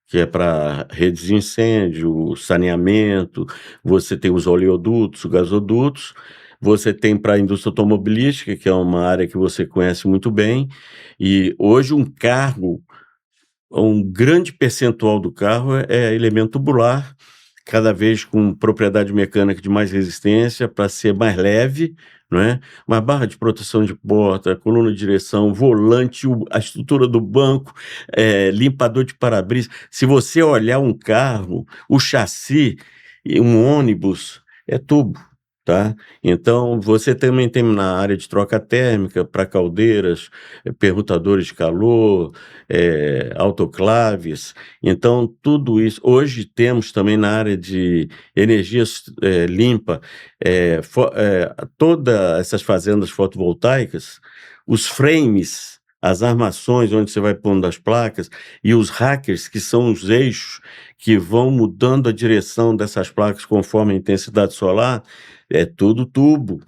que é para redes de incêndio, saneamento, você tem os oleodutos, gasodutos, você tem para a indústria automobilística, que é uma área que você conhece muito bem, e hoje um grande percentual do carro é elemento tubular, cada vez com propriedade mecânica de mais resistência para ser mais leve, não é? Uma barra de proteção de porta, coluna de direção, volante, a estrutura do banco, limpador de para-brisa. Se você olhar um carro, o chassi e um ônibus, é tubo, tá? Então você também tem na área de troca térmica para caldeiras, permutadores de calor, autoclaves. Então, tudo isso. Hoje temos também na área de energia limpa, todas essas fazendas fotovoltaicas, os frames, as armações onde você vai pondo as placas, e os hackers, que são os eixos que vão mudando a direção dessas placas conforme a intensidade solar, é tudo tubo.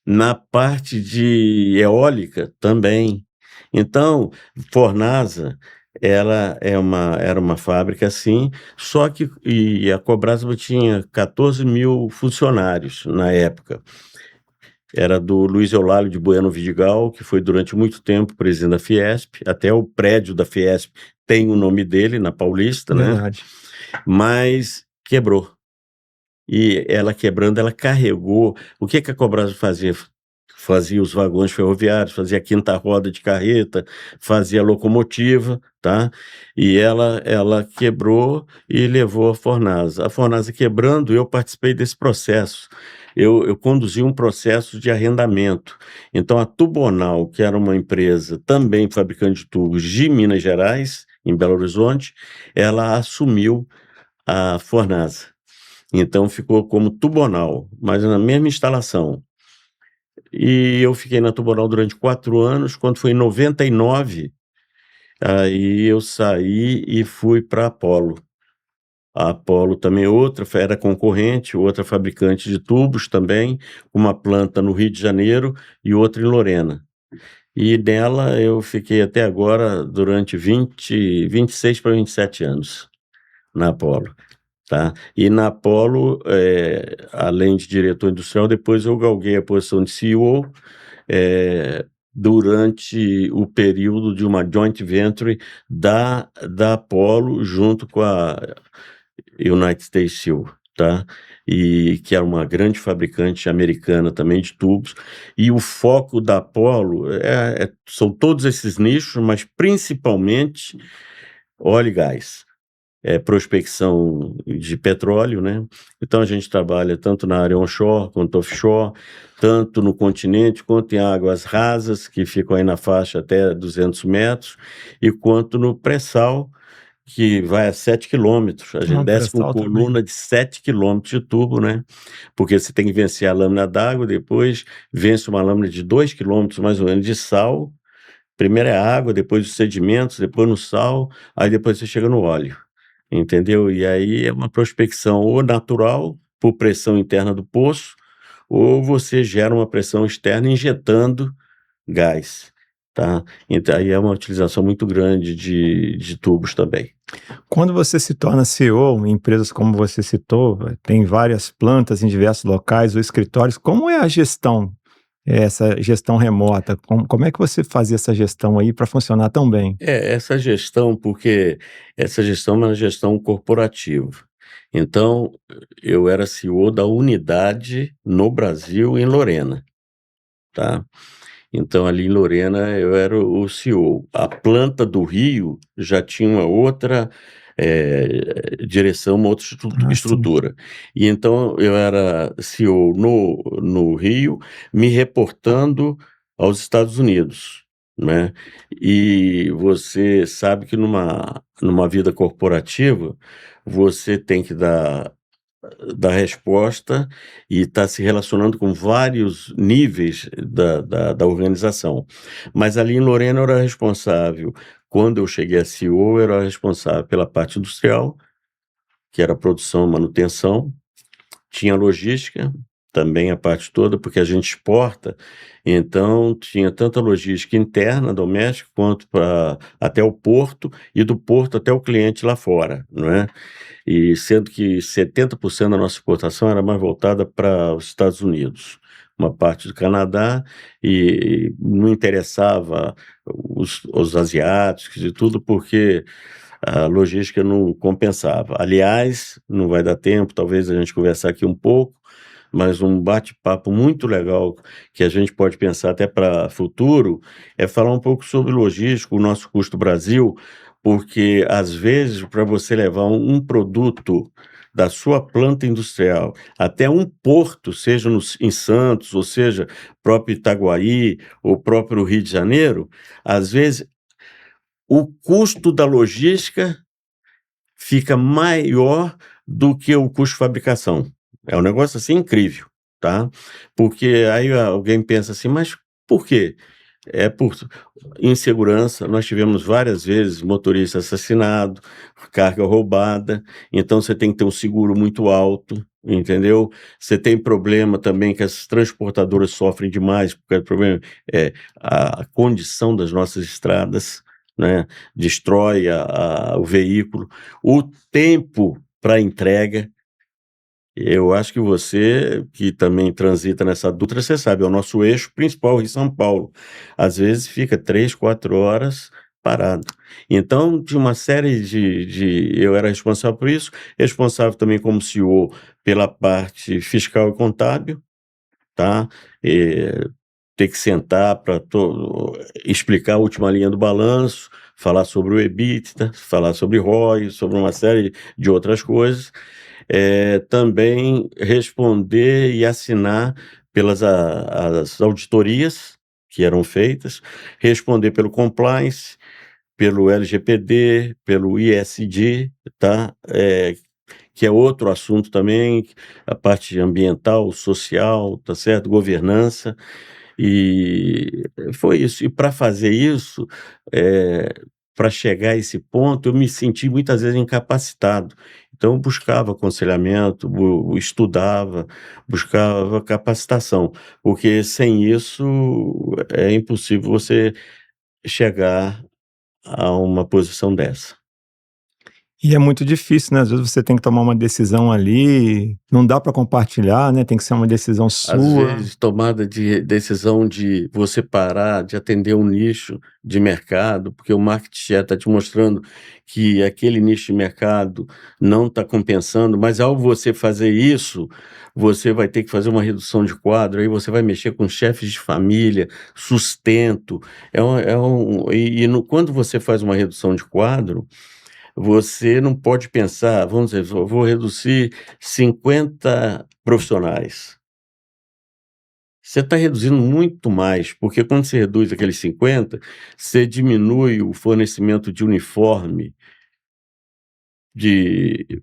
Na parte de eólica também. Então, Fornasa, ela era uma fábrica assim, só que a Cobrasma tinha 14.000 funcionários na época. Era do Luiz Eulálio de Bueno Vidigal, que foi durante muito tempo presidente da Fiesp, até o prédio da Fiesp tem o nome dele na Paulista, né, Verdade. mas quebrou. E ela quebrando, ela carregou. O que que a Cobrasma fazia? Fazia os vagões ferroviários, fazia a quinta roda de carreta, fazia a locomotiva, tá? E ela quebrou e levou a Fornasa. A Fornasa quebrando, eu participei desse processo. Eu conduzi um processo de arrendamento. Então a Tubonal, que era uma empresa também fabricante de tubos de Minas Gerais, em Belo Horizonte, ela assumiu a Fornasa. Então ficou como Tubonal, mas na mesma instalação. E eu fiquei na Tubonal durante 4 anos. Quando foi em 99, aí eu saí e fui para a Apollo. A Apollo também era concorrente, outra fabricante de tubos também, uma planta no Rio de Janeiro e outra em Lorena. E nela eu fiquei até agora durante 26 para 27 anos, na Apollo. tá? E na Apollo, além de diretor industrial, depois eu galguei a posição de CEO, durante o período de uma joint venture da Apollo junto com a United States Steel, tá? E que era uma grande fabricante americana também de tubos. E o foco da Apollo são todos esses nichos, mas principalmente óleo e gás. Prospecção de petróleo, né? Então a gente trabalha tanto na área onshore quanto offshore, tanto no continente quanto em águas rasas, que ficam aí na faixa até 200 metros, e quanto no pré-sal, que vai a 7 quilômetros. A gente desce com Pré-sal também. coluna de 7 quilômetros de tubo, né? Porque você tem que vencer a lâmina d'água, depois vence uma lâmina de 2 quilômetros mais ou menos de sal. Primeiro é a água, depois os sedimentos, depois no sal, aí depois você chega no óleo, entendeu? E aí é uma prospecção ou natural, por pressão interna do poço, ou você gera uma pressão externa injetando gás, tá? Então aí é uma utilização muito grande de tubos também. Quando você se torna CEO em empresas como você citou, tem várias plantas em diversos locais ou escritórios, como é a gestão, essa gestão remota? Como é que você fazia essa gestão aí para funcionar tão bem? Essa gestão, porque essa gestão é uma gestão corporativa. Então, eu era CEO da unidade no Brasil, em Lorena, tá? Então, ali em Lorena, eu era o CEO. A planta do Rio já tinha uma outra direção, uma outra Ah, sim. estrutura. E então, eu era CEO no Rio, me reportando aos Estados Unidos, né? E você sabe que numa vida corporativa, você tem que dar resposta e está se relacionando com vários níveis da organização. Mas ali em Lorena eu era responsável, quando eu cheguei a CEO, eu era responsável pela parte industrial, que era produção e manutenção, tinha logística, também a parte toda, porque a gente exporta, então tinha tanto a logística interna, doméstica, quanto até o porto, e do porto até o cliente lá fora, não é? E sendo que 70% da nossa exportação era mais voltada para os Estados Unidos, uma parte do Canadá, e não interessava os asiáticos e tudo, porque a logística não compensava. Aliás, não vai dar tempo, talvez a gente conversar aqui um pouco, mas um bate-papo muito legal que a gente pode pensar até para futuro é falar um pouco sobre logística, o nosso custo Brasil, porque às vezes para você levar um produto da sua planta industrial até um porto, seja em Santos, ou seja, próprio Itaguaí, ou próprio Rio de Janeiro, às vezes o custo da logística fica maior do que o custo de fabricação. É um negócio assim incrível, tá? Porque aí alguém pensa assim, mas por quê? Por insegurança, nós tivemos várias vezes motorista assassinado, carga roubada, então você tem que ter um seguro muito alto, entendeu? Você tem problema também que as transportadoras sofrem demais, porque o problema é a condição das nossas estradas, né? Destrói o veículo, o tempo para entrega. Eu acho que você, que também transita nessa Dutra, você sabe, é o nosso eixo principal em São Paulo. Às vezes fica 3, 4 horas parado. Então, de uma série eu era responsável por isso, responsável também como CEO pela parte fiscal e contábil, tá? Ter que sentar para explicar a última linha do balanço, falar sobre o EBITDA, falar sobre ROI, sobre uma série de outras coisas. Também responder e assinar pelas as auditorias que eram feitas, responder pelo compliance, pelo LGPD, pelo ISD, tá? Que é outro assunto também, a parte ambiental, social, tá certo? Governança. E foi isso. E para fazer isso, para chegar a esse ponto, eu me senti muitas vezes incapacitado. Então, eu buscava aconselhamento, estudava, buscava capacitação, porque sem isso é impossível você chegar a uma posição dessa. E é muito difícil, né? Às vezes você tem que tomar uma decisão ali, não dá para compartilhar, né? Tem que ser uma decisão Às sua. vezes, tomada de decisão de você parar de atender um nicho de mercado, porque o marketing já está te mostrando que aquele nicho de mercado não está compensando, mas ao você fazer isso, você vai ter que fazer uma redução de quadro, aí você vai mexer com chefes de família, sustento. Quando você faz uma redução de quadro, você não pode pensar, vamos dizer, vou reduzir 50 profissionais. Você está reduzindo muito mais, porque quando você reduz aqueles 50, você diminui o fornecimento de uniforme, de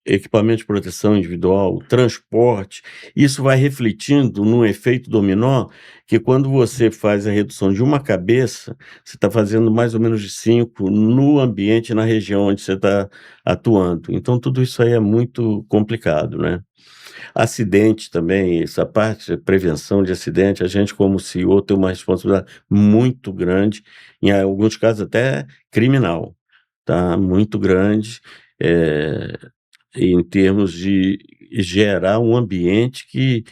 equipamento de proteção individual, transporte. Isso vai refletindo num efeito dominó, que quando você faz a redução de uma cabeça, você está fazendo mais ou menos de 5 no ambiente, na região onde você está atuando. Então, tudo isso aí é muito complicado, né? Acidente também, essa parte, prevenção de acidente, a gente como CEO tem uma responsabilidade muito grande, em alguns casos até criminal, tá? Muito grande, eh, em termos de gerar um ambiente que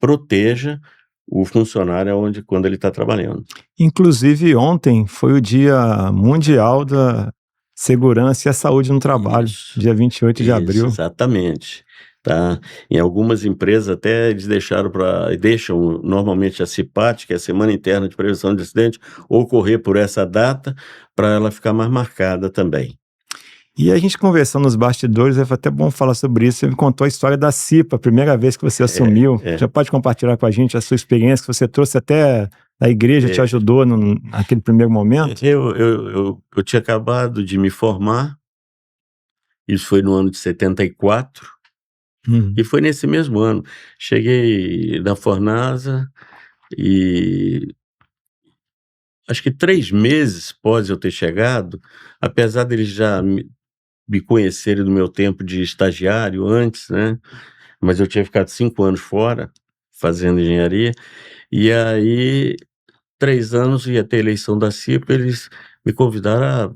proteja o funcionário quando ele está trabalhando. Inclusive, ontem foi o Dia Mundial da Segurança e a Saúde no Trabalho, Isso. dia 28 de Isso, abril. exatamente, tá. Em algumas empresas até eles deixam normalmente a CIPAT, que é a Semana Interna de Prevenção de Acidente, ocorrer por essa data, para ela ficar mais marcada também. E a gente conversando nos bastidores, é até bom falar sobre isso. Você me contou a história da CIPA, a primeira vez que você assumiu. É, Já pode compartilhar com a gente a sua experiência, que você trouxe até da igreja, te é. ajudou naquele primeiro momento? Eu tinha acabado de me formar, isso foi no ano de 74, e Uhum. foi nesse mesmo ano. Cheguei na Fornasa e acho que 3 meses após eu ter chegado, apesar deles já me conhecerem do meu tempo de estagiário antes, né, mas eu tinha ficado 5 anos fora, fazendo engenharia, e aí 3 anos ia ter eleição da CIPA, eles me convidaram: "Ah,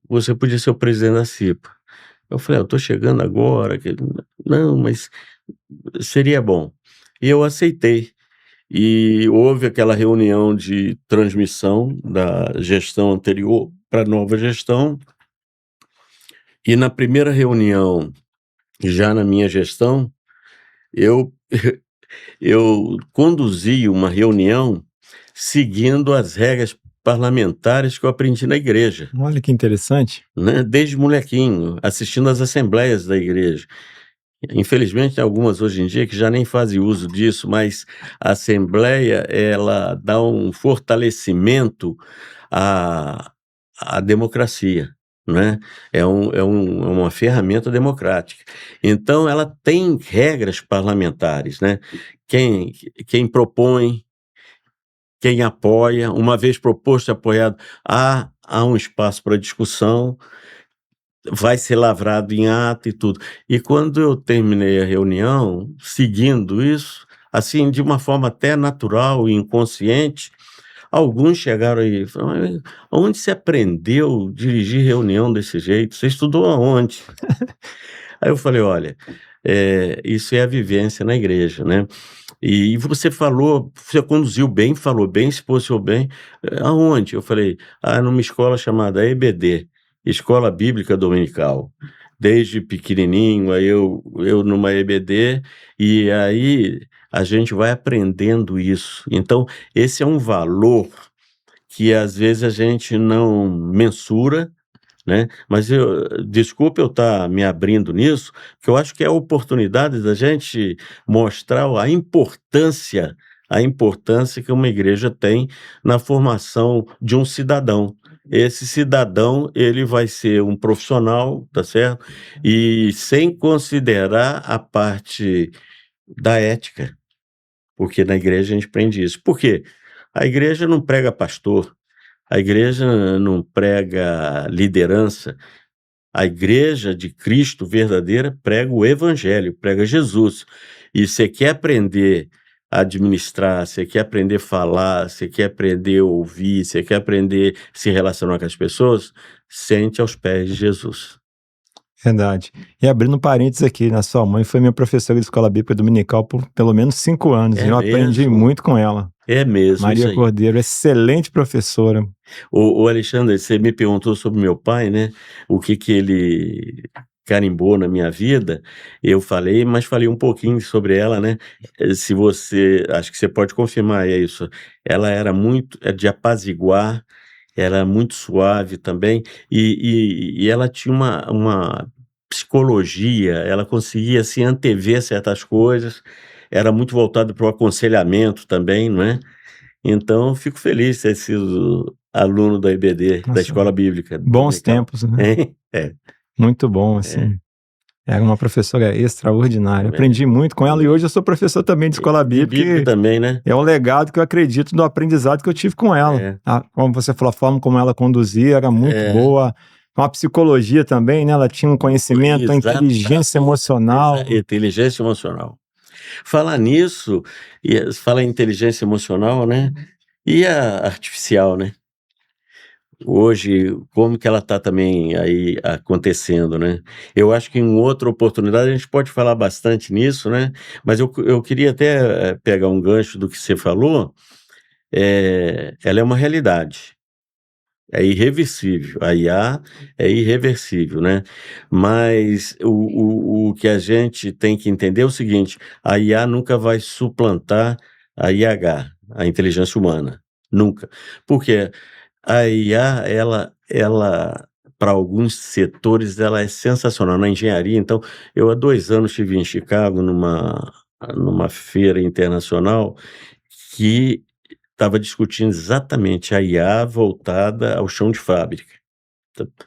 você podia ser o presidente da CIPA". Eu falei: "Ah, eu estou chegando agora, que não, mas seria bom". E eu aceitei. E houve aquela reunião de transmissão da gestão anterior para a nova gestão, e na primeira reunião, já na minha gestão, eu eu conduzi uma reunião seguindo as regras parlamentares que eu aprendi na igreja, Olha que interessante. né, desde molequinho, assistindo às assembleias da igreja. Infelizmente, tem algumas hoje em dia que já nem fazem uso disso, mas a assembleia, ela dá um fortalecimento à à democracia, né, é uma ferramenta democrática. Então ela tem regras parlamentares, né, quem quem propõe, quem apoia, uma vez proposto e apoiado, há um espaço para discussão, vai ser lavrado em ata e tudo. E quando eu terminei a reunião, seguindo isso, assim, de uma forma até natural e inconsciente, alguns chegaram aí e falaram: "Mas onde você aprendeu dirigir reunião desse jeito? Você estudou aonde?". Aí eu falei: "Olha, isso é a vivência na igreja, né". E você falou, você conduziu bem, falou bem, se posicionou bem. Aonde? Eu falei: "Ah, numa escola chamada EBD, Escola Bíblica Dominical". Desde pequenininho, aí eu numa EBD, e aí a gente vai aprendendo isso. Então, esse é um valor que às vezes a gente não mensura, né, mas desculpe eu estar me abrindo nisso, porque eu acho que é a oportunidade da gente mostrar a importância que uma igreja tem na formação de um cidadão. Esse cidadão, ele vai ser um profissional, tá certo? E sem considerar a parte da ética, porque na igreja a gente aprende isso. Por quê? A igreja não prega pastor, a igreja não prega liderança, a igreja de Cristo verdadeira prega o evangelho, prega Jesus. E você quer aprender a administrar, você quer aprender a falar, você quer aprender a ouvir, você quer aprender a se relacionar com as pessoas, sente aos pés de Jesus. Verdade. E abrindo parênteses aqui, né, sua mãe foi minha professora de escola bíblica dominical por pelo menos 5 anos, e É eu aprendi mesmo? muito com ela. É mesmo, isso Maria aí. Cordeiro, excelente professora. O Alexandre, você me perguntou sobre meu pai, né? O que que ele carimbou na minha vida. Eu falei, mas falei um pouquinho sobre ela, né? Se você, acho que você pode confirmar isso. Ela era muito de apaziguar, era muito suave também, e ela tinha uma psicologia, ela conseguia assim antever certas coisas, era muito voltada para o aconselhamento também, não é? Então, fico feliz de ter sido aluno da EBD, da Nossa, Escola Bíblica bons Dominical. tempos, né? Hein? É, Muito bom, é, assim. Era uma professora extraordinária. é. Aprendi muito com ela e hoje eu sou professor também de escola De bíblica Bíblica e também, né? é um legado que eu acredito do aprendizado que eu tive com ela. É, Como você falou, a forma como ela conduzia era muito é. boa. Uma psicologia também, né? Ela tinha um conhecimento, uma inteligência Exatamente. emocional. Inteligência emocional. Falar nisso, fala em inteligência emocional, né? E a artificial, né? Hoje, como que ela está também aí acontecendo, né? Eu acho que em outra oportunidade a gente pode falar bastante nisso, né? Mas eu queria até pegar um gancho do que você falou. Ela é uma realidade, é irreversível. A IA é irreversível, né? Mas o que a gente tem que entender é o seguinte: a IA nunca vai suplantar a IH, a inteligência humana. Nunca. Porque a IA, ela para alguns setores, ela é sensacional. Na engenharia, então, eu há 2 anos estive em Chicago numa feira internacional que estava discutindo exatamente a IA voltada ao chão de fábrica,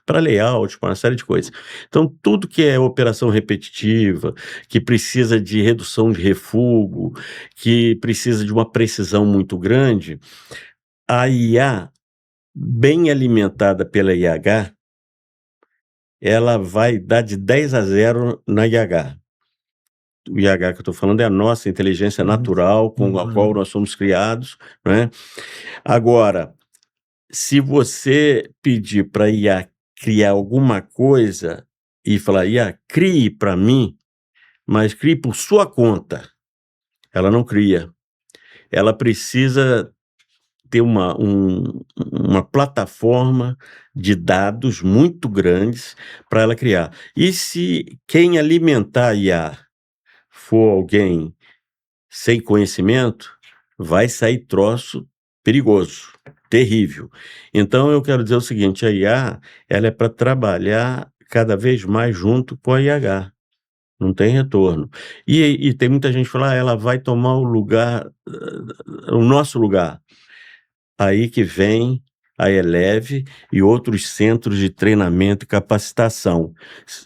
para layout, para uma série de coisas. Então, tudo que é operação repetitiva, que precisa de redução de refúgio, que precisa de uma precisão muito grande, a IA, bem alimentada pela IH, ela vai dar de 10-0 na IH. O IH que eu estou falando é a nossa inteligência natural, com a qual nós somos criados, né? Agora, se você pedir para a IA criar alguma coisa e falar: "IA, crie para mim, mas crie por sua conta", ela não cria. Ela precisa ter uma plataforma de dados muito grandes para ela criar. E se quem alimentar a IA for alguém sem conhecimento, vai sair troço perigoso, terrível. Então eu quero dizer o seguinte: a IA, ela é para trabalhar cada vez mais junto com a IH, não tem retorno. E tem muita gente que fala: ela vai tomar o lugar, o nosso lugar. Aí que vem a Eleve e outros centros de treinamento e capacitação.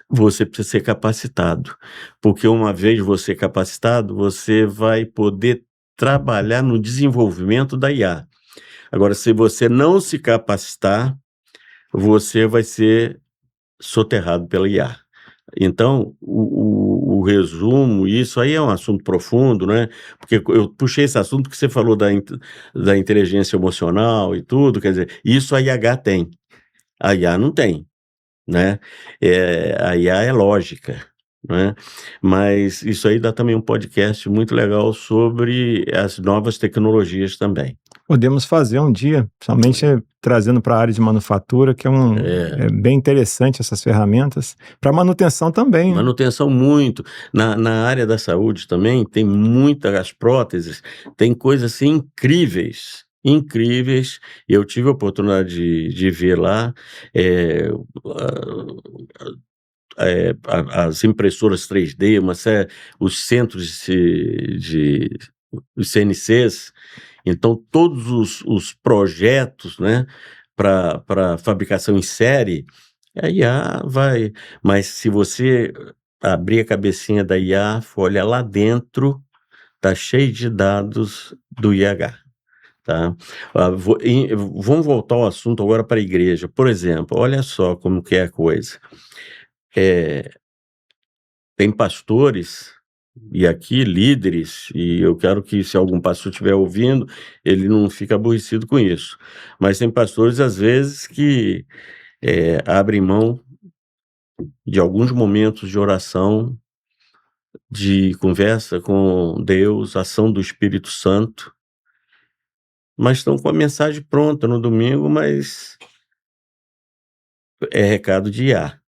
Você precisa ser capacitado, porque uma vez você capacitado, você vai poder trabalhar no desenvolvimento da IA. Agora, se você não se capacitar, você vai ser soterrado pela IA. Então, o resumo, isso aí é um assunto profundo, né? Porque eu puxei esse assunto porque você falou da inteligência emocional e tudo, quer dizer, isso a IH tem, a IA não tem, né? A IA é lógica, né? Mas isso aí dá também um podcast muito legal sobre as novas tecnologias também. Podemos fazer um dia, somente trazendo para a área de manufatura, que é bem interessante essas ferramentas, para manutenção também, né? Manutenção muito. Na área da saúde também tem muitas próteses, tem coisas assim incríveis, incríveis. Eu tive a oportunidade de ver lá, as impressoras 3D, os centros os CNCs. Então todos os projetos, né, para fabricação em série, a IA vai, mas se você abrir a cabecinha da IA, for olhar lá dentro, tá cheio de dados do IH, tá? Vamos voltar ao assunto agora para a igreja. Por exemplo, olha só como que é a coisa. Tem pastores, e aqui líderes, e eu quero que se algum pastor estiver ouvindo, ele não fica aborrecido com isso. Mas tem pastores, às vezes, que abrem mão de alguns momentos de oração, de conversa com Deus, ação do Espírito Santo, mas estão com a mensagem pronta no domingo, mas é recado de IA,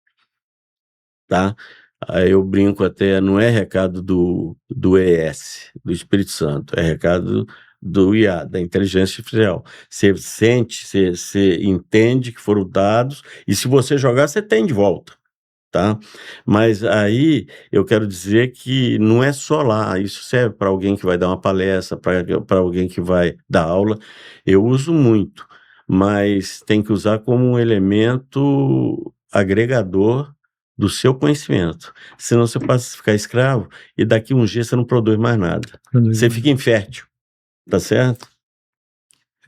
tá? Aí eu brinco até, não é recado do ES, do Espírito Santo, é recado do IA, da inteligência artificial. Você sente, você entende que foram dados, e se você jogar, você tem de volta, tá? Mas aí eu quero dizer que não é só lá, isso serve para alguém que vai dar uma palestra, para alguém que vai dar aula. Eu uso muito, mas tem que usar como um elemento agregador do seu conhecimento. Senão você passa a ficar escravo e daqui um dia você não produz mais nada. Você fica infértil, tá certo?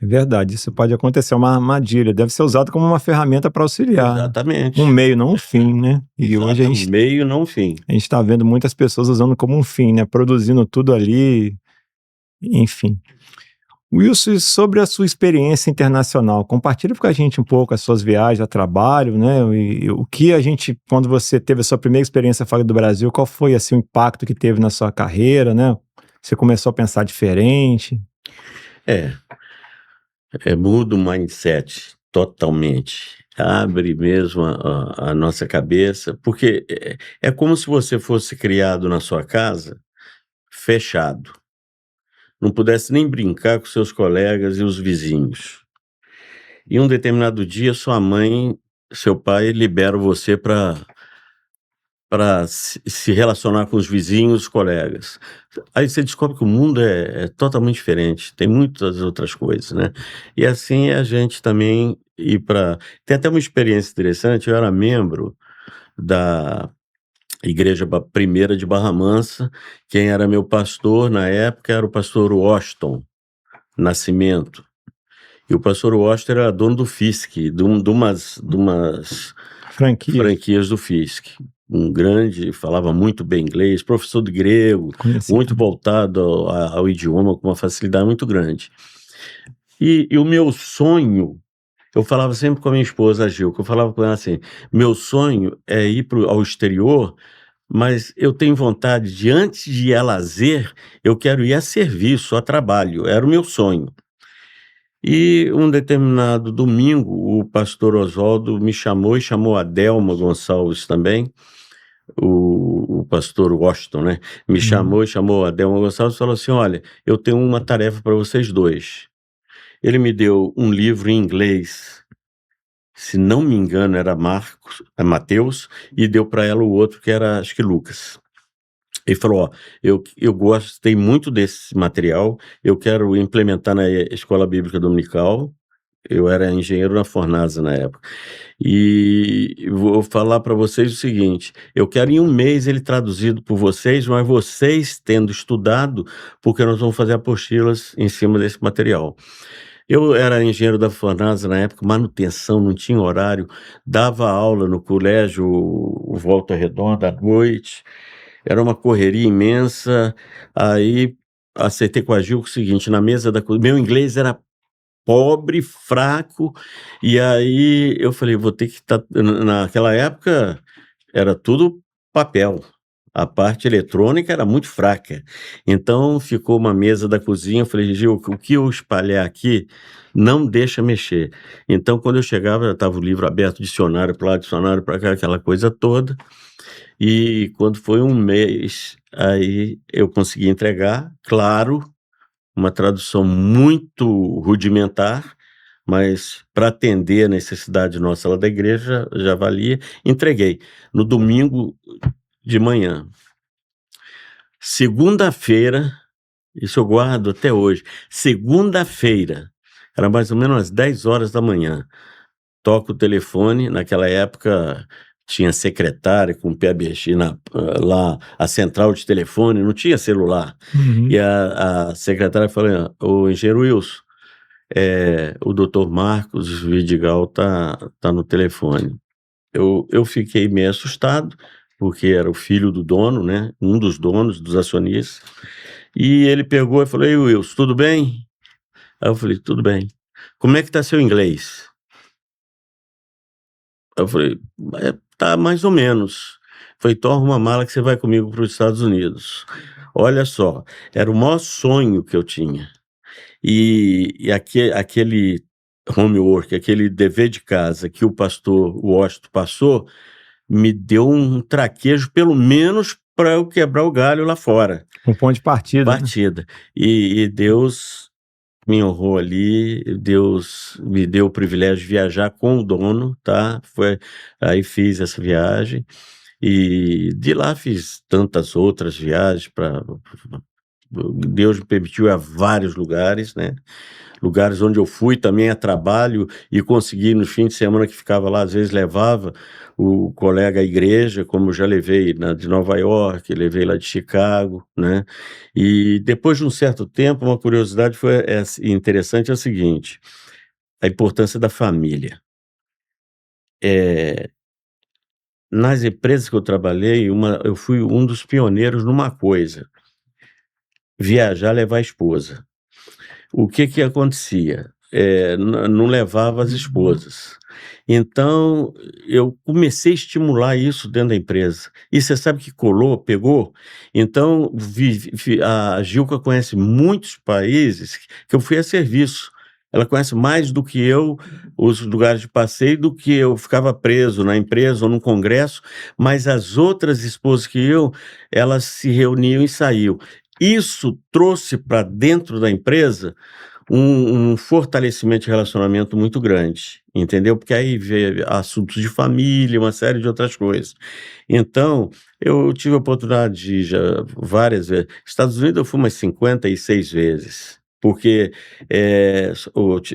É verdade, isso pode acontecer, uma armadilha, deve ser usado como uma ferramenta para auxiliar. Exatamente. Um meio, não um fim, né? E hoje Um meio, não um fim. A gente está vendo muitas pessoas usando como um fim, né? Produzindo tudo ali, enfim. Wilson, sobre a sua experiência internacional, compartilha com a gente um pouco as suas viagens a trabalho, né? E o que a gente, quando você teve a sua primeira experiência fora do Brasil, qual foi assim, o impacto que teve na sua carreira, né? Você começou a pensar diferente? Muda o mindset totalmente. Abre mesmo a nossa cabeça, porque é como se você fosse criado na sua casa, fechado. Não pudesse nem brincar com seus colegas e os vizinhos. E um determinado dia, sua mãe, seu pai libera você para se relacionar com os vizinhos, os colegas. Aí você descobre que o mundo é totalmente diferente, tem muitas outras coisas, né? E assim a gente também ir para... Tem até uma experiência interessante, eu era membro da Igreja Primeira de Barra Mansa, quem era meu pastor na época era o pastor Washington Nascimento. E o pastor Washington era dono do FISC, de umas franquias do FISC. Um grande, falava muito bem inglês, professor de grego, muito voltado ao idioma com uma facilidade muito grande. E o meu sonho, eu falava sempre com a minha esposa, a Gil, que eu falava com ela assim, meu sonho é ir ao exterior, mas eu tenho vontade de, antes de ir a lazer, eu quero ir a serviço, a trabalho, era o meu sonho. E um determinado domingo, o pastor Oswaldo me chamou e chamou a Delma Gonçalves também, o pastor Washington, né? Me chamou a Delma Gonçalves e falou assim, olha, eu tenho uma tarefa para vocês dois. Ele me deu um livro em inglês, se não me engano era Mateus, e deu para ela o outro que era, acho que Lucas. Ele falou, ó, eu gostei muito desse material, eu quero implementar na Escola Bíblica Dominical, eu era engenheiro na Fornasa na época, e vou falar para vocês o seguinte, eu quero em um mês ele traduzido por vocês, mas vocês tendo estudado, porque nós vamos fazer apostilas em cima desse material. Eu era engenheiro da Fornasa na época, manutenção, não tinha horário, dava aula no colégio Volta Redonda à noite, era uma correria imensa, aí acertei com a Gil o seguinte, na mesa meu inglês era pobre, fraco, e aí eu falei, vou ter que estar... Naquela época era tudo papel, a parte eletrônica era muito fraca, então ficou uma mesa da cozinha, eu falei, Gil, o que eu espalhar aqui não deixa mexer. Então quando eu chegava, já estava o livro aberto, dicionário para lá, dicionário para cá, aquela coisa toda, e quando foi um mês, aí eu consegui entregar, claro, uma tradução muito rudimentar, mas para atender a necessidade nossa lá da igreja, já valia, entreguei. No domingo de manhã. Segunda-feira, isso eu guardo até hoje, segunda-feira, era mais ou menos às 10 horas da manhã, toco o telefone, naquela época tinha secretária com PBX lá, a central de telefone, não tinha celular. E a secretária falou, o engenheiro Wilson, o doutor Marcos Vidigal tá no telefone. Eu fiquei meio assustado, porque era o filho do dono, né? Um dos donos, dos acionistas. E ele pegou e falou, ei Wilson, tudo bem? Aí eu falei, tudo bem. Como é que tá seu inglês? Eu falei, tá mais ou menos. Falei, então arruma uma mala que você vai comigo para os Estados Unidos. Olha só, era o maior sonho que eu tinha. E aquele homework, aquele dever de casa que o pastor Washington passou, me deu um traquejo, pelo menos para eu quebrar o galho lá fora. Um ponto de partida, né? Partida. E Deus me honrou ali, Deus me deu o privilégio de viajar com o dono, tá? Aí fiz essa viagem e de lá fiz tantas outras viagens para Deus me permitiu ir a vários lugares, né? Lugares onde eu fui também a trabalho e consegui nos fins de semana que ficava lá, às vezes levava o colega à igreja, como eu já levei de Nova York, levei lá de Chicago, né? E depois de um certo tempo, uma curiosidade interessante é o seguinte, a importância da família. Nas empresas que eu trabalhei, eu fui um dos pioneiros numa coisa, viajar, levar a esposa. O que acontecia? Não levava as esposas. Então, eu comecei a estimular isso dentro da empresa. E você sabe que pegou? Então, a Gilca conhece muitos países que eu fui a serviço. Ela conhece mais do que eu, os lugares de passeio, do que eu ficava preso na empresa ou num congresso, mas as outras esposas que elas se reuniam e saíam. Isso trouxe para dentro da empresa um fortalecimento de relacionamento muito grande, entendeu? Porque aí veio assuntos de família, uma série de outras coisas. Então, eu tive a oportunidade de ir já várias vezes. Estados Unidos eu fui umas 56 vezes, porque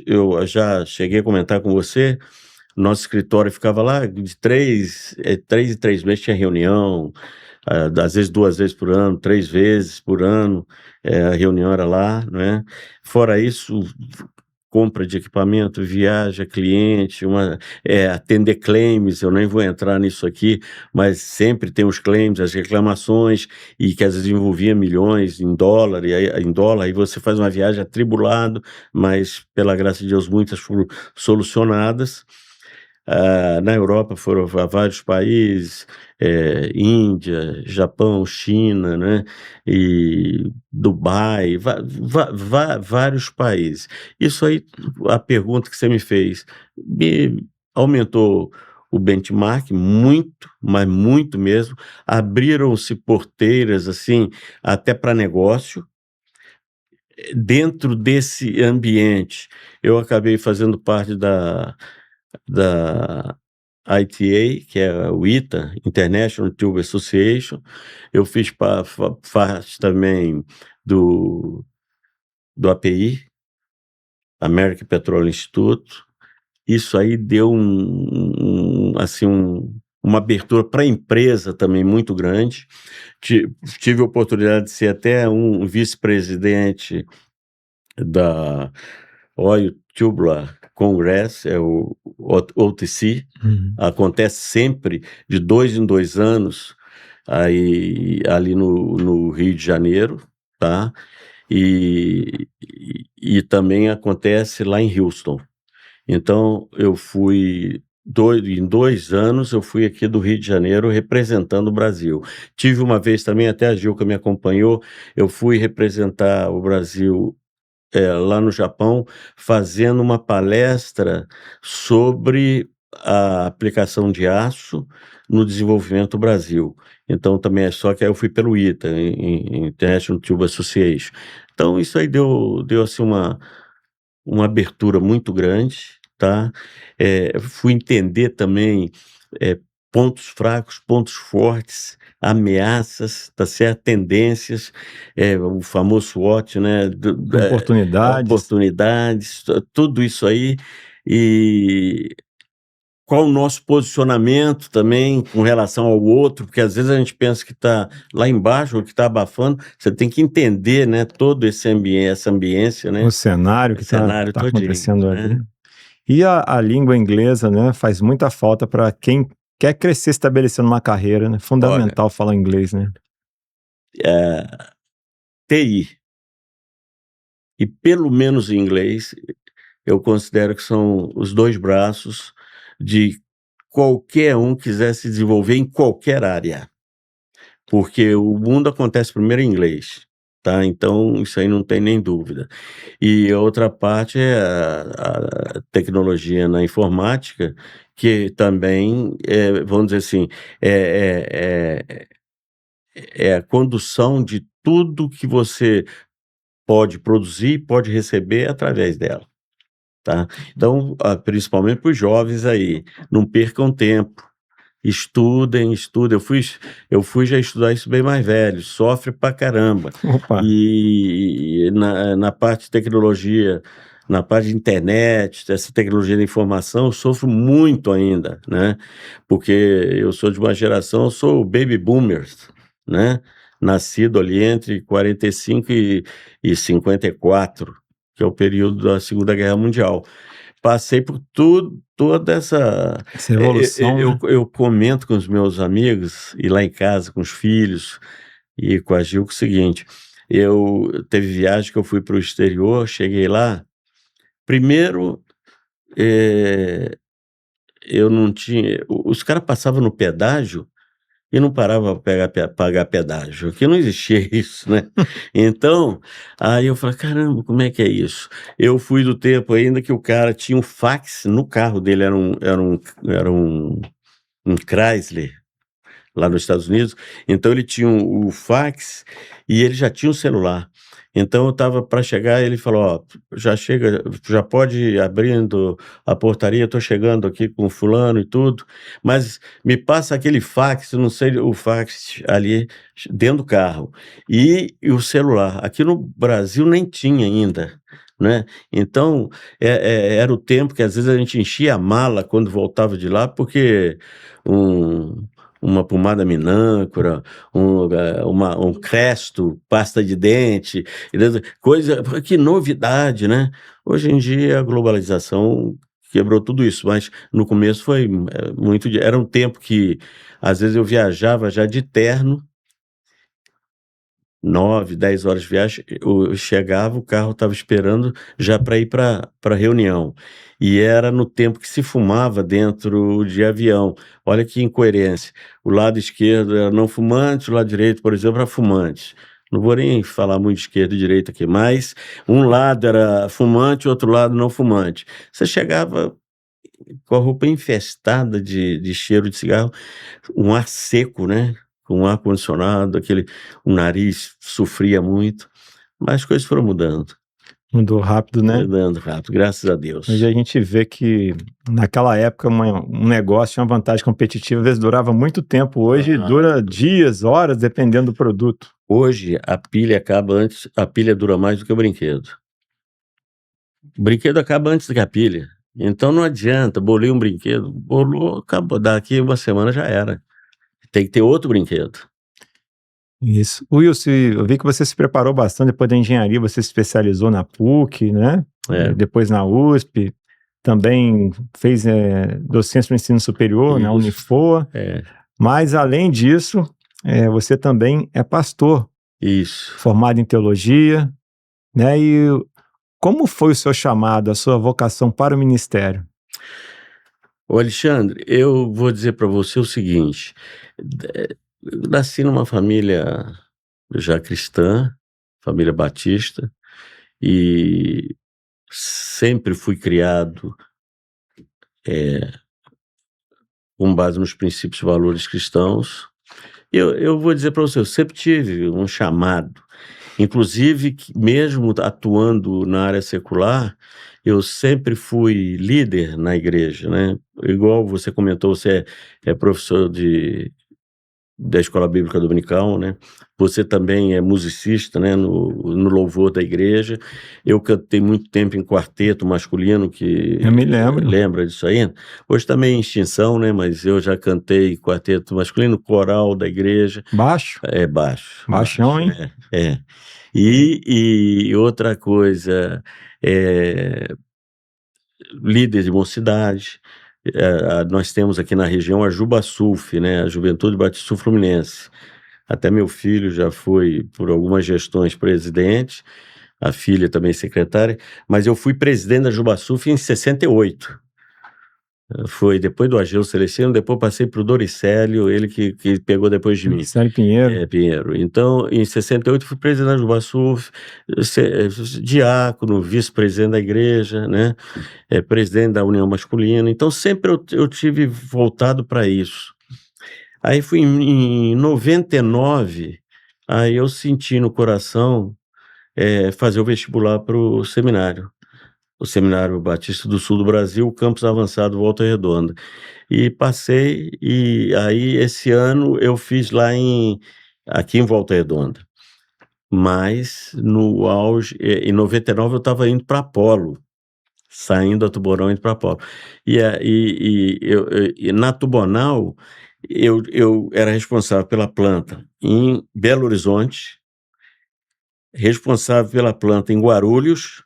eu já cheguei a comentar com você, nosso escritório ficava lá de 3 em 3 meses tinha reunião, às vezes 2 vezes por ano, 3 vezes por ano, a reunião era lá, né? Fora isso, compra de equipamento, viagem a cliente, atender claims, eu nem vou entrar nisso aqui, mas sempre tem os claims, as reclamações, e que às vezes envolvia milhões em dólar, aí você faz uma viagem atribulado, mas pela graça de Deus muitas foram solucionadas. Na Europa foram a vários países, Índia, Japão, China, né, e Dubai, vários países. Isso aí, a pergunta que você me fez, me aumentou o benchmark muito, mas muito mesmo. Abriram-se porteiras, assim, até para negócio. Dentro desse ambiente, eu acabei fazendo parte da ITA, que é o ITA, International Tube Association. Eu fiz parte também do API, American Petroleum Institute. Isso aí deu uma abertura para a empresa também muito grande. Tive a oportunidade de ser até um vice-presidente da Oil Tubular Congress, é o OTC. Acontece sempre de 2 em 2 anos, ali no Rio de Janeiro, tá? E também acontece lá em Houston. Então, em 2 anos, eu fui aqui do Rio de Janeiro representando o Brasil. Tive uma vez também, até a Gilca me acompanhou, eu fui representar o Brasil lá no Japão, fazendo uma palestra sobre a aplicação de aço no desenvolvimento do Brasil. Então, também só que aí eu fui pelo ITA, International Tube Association. Então, isso aí deu assim uma abertura muito grande, tá? Fui entender também pontos fracos, pontos fortes, ameaças, tá certo? Tendências, o famoso SWOT, né? Oportunidades, tudo isso aí. E qual o nosso posicionamento também com relação ao outro, porque às vezes a gente pensa que está lá embaixo ou que está abafando, você tem que entender, né, todo esse ambiente, essa ambiência, né? O cenário que está acontecendo ali. Né? E a língua inglesa, né, faz muita falta para quem quer crescer estabelecendo uma carreira, né? Fundamental falar inglês, né? TI, e pelo menos em inglês, eu considero que são os 2 braços de qualquer um quiser se desenvolver em qualquer área, porque o mundo acontece primeiro em inglês, tá? Então, isso aí não tem nem dúvida. E a outra parte é a tecnologia na informática, que também, vamos dizer assim, é, é, é a condução de tudo que você pode produzir, pode receber através dela, tá? Então, principalmente para os jovens aí, não percam tempo, estudem, estudem. Eu fui já estudar isso bem mais velho, sofre pra caramba. Opa, E na parte de tecnologia, na parte de internet, essa tecnologia da informação, eu sofro muito ainda, né? Porque eu sou de uma geração, eu sou baby boomers, né? Nascido ali entre 45 e 54, que é o período da Segunda Guerra Mundial. Passei por tudo, toda essa. essa evolução, Eu, né? eu comento com os meus amigos, e lá em casa, com os filhos, e com a Gil, que é o seguinte: teve viagem que eu fui para o exterior, cheguei lá. Primeiro, eh, eu não tinha. Os caras passavam no pedágio e não parava para pagar pedágio, que não existia isso, né? Então, aí eu falei, caramba, como é que é isso? Eu fui do tempo ainda que o cara tinha um fax no carro dele, era um Chrysler, lá nos Estados Unidos, então ele tinha o fax e ele já tinha um celular. Então eu estava para chegar, ele falou, ó, já chega, já pode ir abrindo a portaria, estou chegando aqui com fulano e tudo, mas me passa aquele fax, não sei, o fax ali dentro do carro, e o celular. Aqui no Brasil nem tinha ainda, né? Então, era o tempo que às vezes a gente enchia a mala quando voltava de lá, porque um uma pomada minâncora, um Cresto, pasta de dente, coisa, que novidade, né? Hoje em dia a globalização quebrou tudo isso, mas no começo foi muito, era um tempo que às vezes eu viajava já de terno, 9, 10 horas de viagem, eu chegava, o carro estava esperando já para ir para a reunião. E era no tempo que se fumava dentro de avião. Olha que incoerência. O lado esquerdo era não fumante, o lado direito, por exemplo, era fumante. Não vou nem falar muito de esquerda e direita aqui, mas um lado era fumante, o outro lado não fumante. Você chegava com a roupa infestada de cheiro de cigarro, um ar seco, né? Com um ar-condicionado, o nariz sofria muito, mas as coisas foram Mudou rápido, né? mudando rápido, graças a Deus. Hoje a gente vê que naquela época um negócio tinha uma vantagem competitiva, às vezes durava muito tempo, hoje dura dias, horas, dependendo do produto. Hoje a pilha acaba antes, a pilha dura mais do que o brinquedo. O brinquedo acaba antes do que a pilha. Então não adianta, bolei um brinquedo, bolou, acabou, daqui uma semana já era. Tem que ter outro brinquedo. Isso. Wilson, eu vi que você se preparou bastante depois da engenharia, você se especializou na PUC, né? Depois na USP, também fez docência no ensino superior, na Unifoa. Mas, além disso, você também é pastor. Isso. Formado em teologia, né? E como foi o seu chamado, a sua vocação para o ministério? Ô Alexandre, eu vou dizer para você o seguinte, eu nasci numa família já cristã, família batista, e sempre fui criado com base nos princípios e valores cristãos. Eu vou dizer para você, eu sempre tive um chamado, inclusive mesmo atuando na área secular, eu sempre fui líder na igreja, né? Igual você comentou, você é professor da Escola Bíblica Dominical, né? Você também é musicista, né? No louvor da igreja. Eu cantei muito tempo em quarteto masculino, que Eu me lembro. lembra disso aí? Hoje também em extinção, né? Mas eu já cantei quarteto masculino, coral da igreja. Baixo? Baixo. Baixão, hein? E outra coisa, líder de mocidade. Nós temos aqui na região a JubaSulf, né? A Juventude Batista Sul-Fluminense. Até meu filho já foi, por algumas gestões, presidente, a filha também secretária, mas eu fui presidente da JubaSulf em 68. Foi depois do Ageu Celestino, depois passei para o Doricélio, ele que pegou depois de mim. Vicente Pinheiro. Pinheiro. Então, em 68, fui presidente do Baçu, diácono, vice-presidente da igreja, né? Presidente da União Masculina. Então, sempre eu tive voltado para isso. Aí fui em 99, aí eu senti no coração fazer o vestibular para o Seminário Batista do Sul do Brasil, Campus Avançado Volta Redonda. E passei, e aí esse ano eu fiz aqui em Volta Redonda. Mas no auge, em 99 eu estava indo para Apolo, saindo da Tuborão indo para Apolo. E na Tubonal eu era responsável pela planta em Belo Horizonte, responsável pela planta em Guarulhos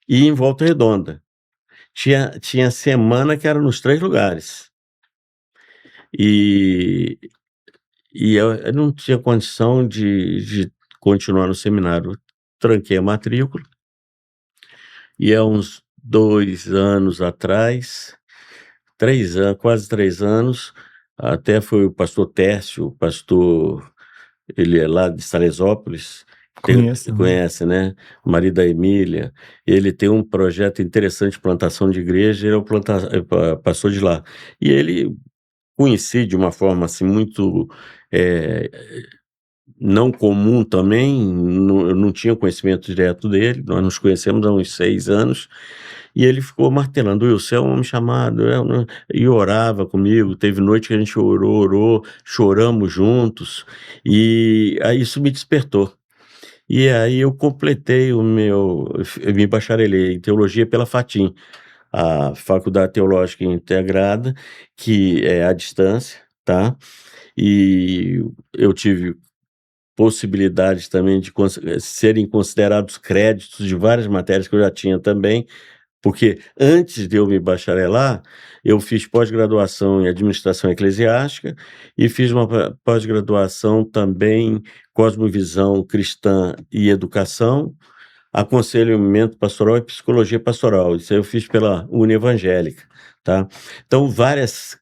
e em Volta Redonda. Tinha semana que era nos 3 lugares. E eu não tinha condição de continuar no seminário. Tranquei a matrícula, e há uns 2 anos atrás, 3 anos, quase 3 anos, até foi o pastor Tércio, ele é lá de Salesópolis, Conheço. conhece, né? O marido da Emília. Ele tem um projeto interessante de plantação de igreja, ele é o pastor de lá. E ele conheci de uma forma assim muito não comum também, eu não tinha conhecimento direto dele, nós nos conhecemos há uns 6 anos, e ele ficou martelando: Wilson, é um homem chamado, e orava comigo, teve noite que a gente orou, choramos juntos, e aí isso me despertou. E aí eu completei eu me bacharelei em teologia pela FATIM, a Faculdade Teológica Integrada, que é à distância, tá? E eu tive possibilidade também de serem considerados créditos de várias matérias que eu já tinha também, porque antes de eu me bacharelar, eu fiz pós-graduação em administração eclesiástica e fiz uma pós-graduação também cosmovisão cristã e educação, aconselhamento pastoral e psicologia pastoral. Isso aí eu fiz pela Unievangélica, tá? Então, vários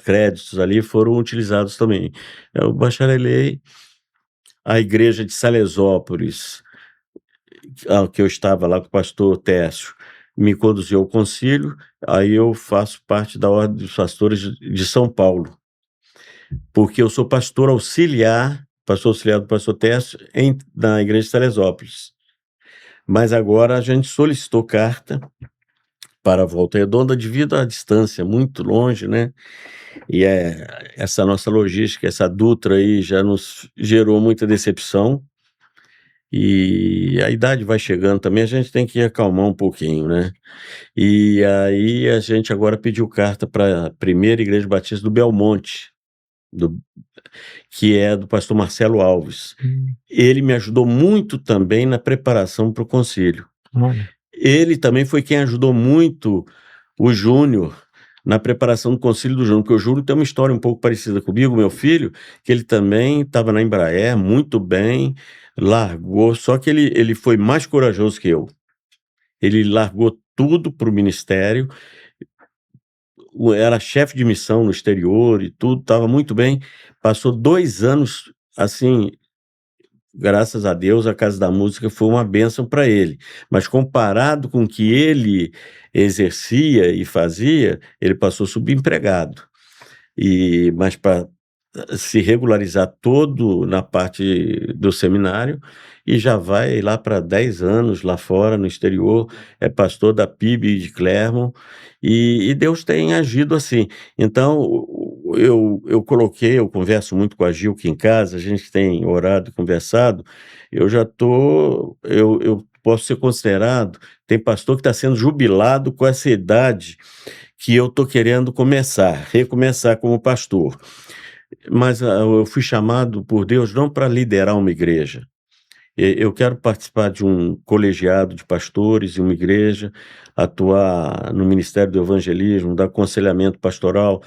créditos ali foram utilizados também. Eu bacharelei, a igreja de Salesópolis, que eu estava lá com o pastor Tércio, me conduziu ao concílio, aí eu faço parte da Ordem dos Pastores de São Paulo, porque eu sou pastor auxiliar do pastor Tércio na igreja de Salesópolis. Mas agora a gente solicitou carta para a Volta Redonda devido à distância, muito longe, né? E essa nossa logística, essa Dutra aí já nos gerou muita decepção, e a idade vai chegando também, a gente tem que acalmar um pouquinho, né? E aí a gente agora pediu carta para a primeira Igreja Batista do Belmonte, que é do pastor Marcelo Alves. Ele me ajudou muito também na preparação para o concílio. Olha. Ele também foi quem ajudou muito o Júnior na preparação do concílio do Júnior, porque o Júnior tem uma história um pouco parecida comigo, meu filho, que ele também estava na Embraer, muito bem, largou, só que ele foi mais corajoso que eu. Ele largou tudo para o ministério, era chefe de missão no exterior e tudo, estava muito bem, passou 2 anos, assim, graças a Deus, a Casa da Música foi uma bênção para ele, mas comparado com o que ele exercia e fazia, ele passou subempregado. Mas para se regularizar todo na parte do seminário, e já vai lá para 10 anos lá fora, no exterior, é pastor da PIB de Clermont, e Deus tem agido assim. Então, eu converso muito com a Gil aqui em casa, a gente tem orado e conversado, eu posso ser considerado, tem pastor que está sendo jubilado com essa idade que eu estou querendo recomeçar como pastor. Mas eu fui chamado por Deus não para liderar uma igreja. Eu quero participar de um colegiado de pastores em uma igreja, atuar no Ministério do Evangelismo, dar aconselhamento pastoral,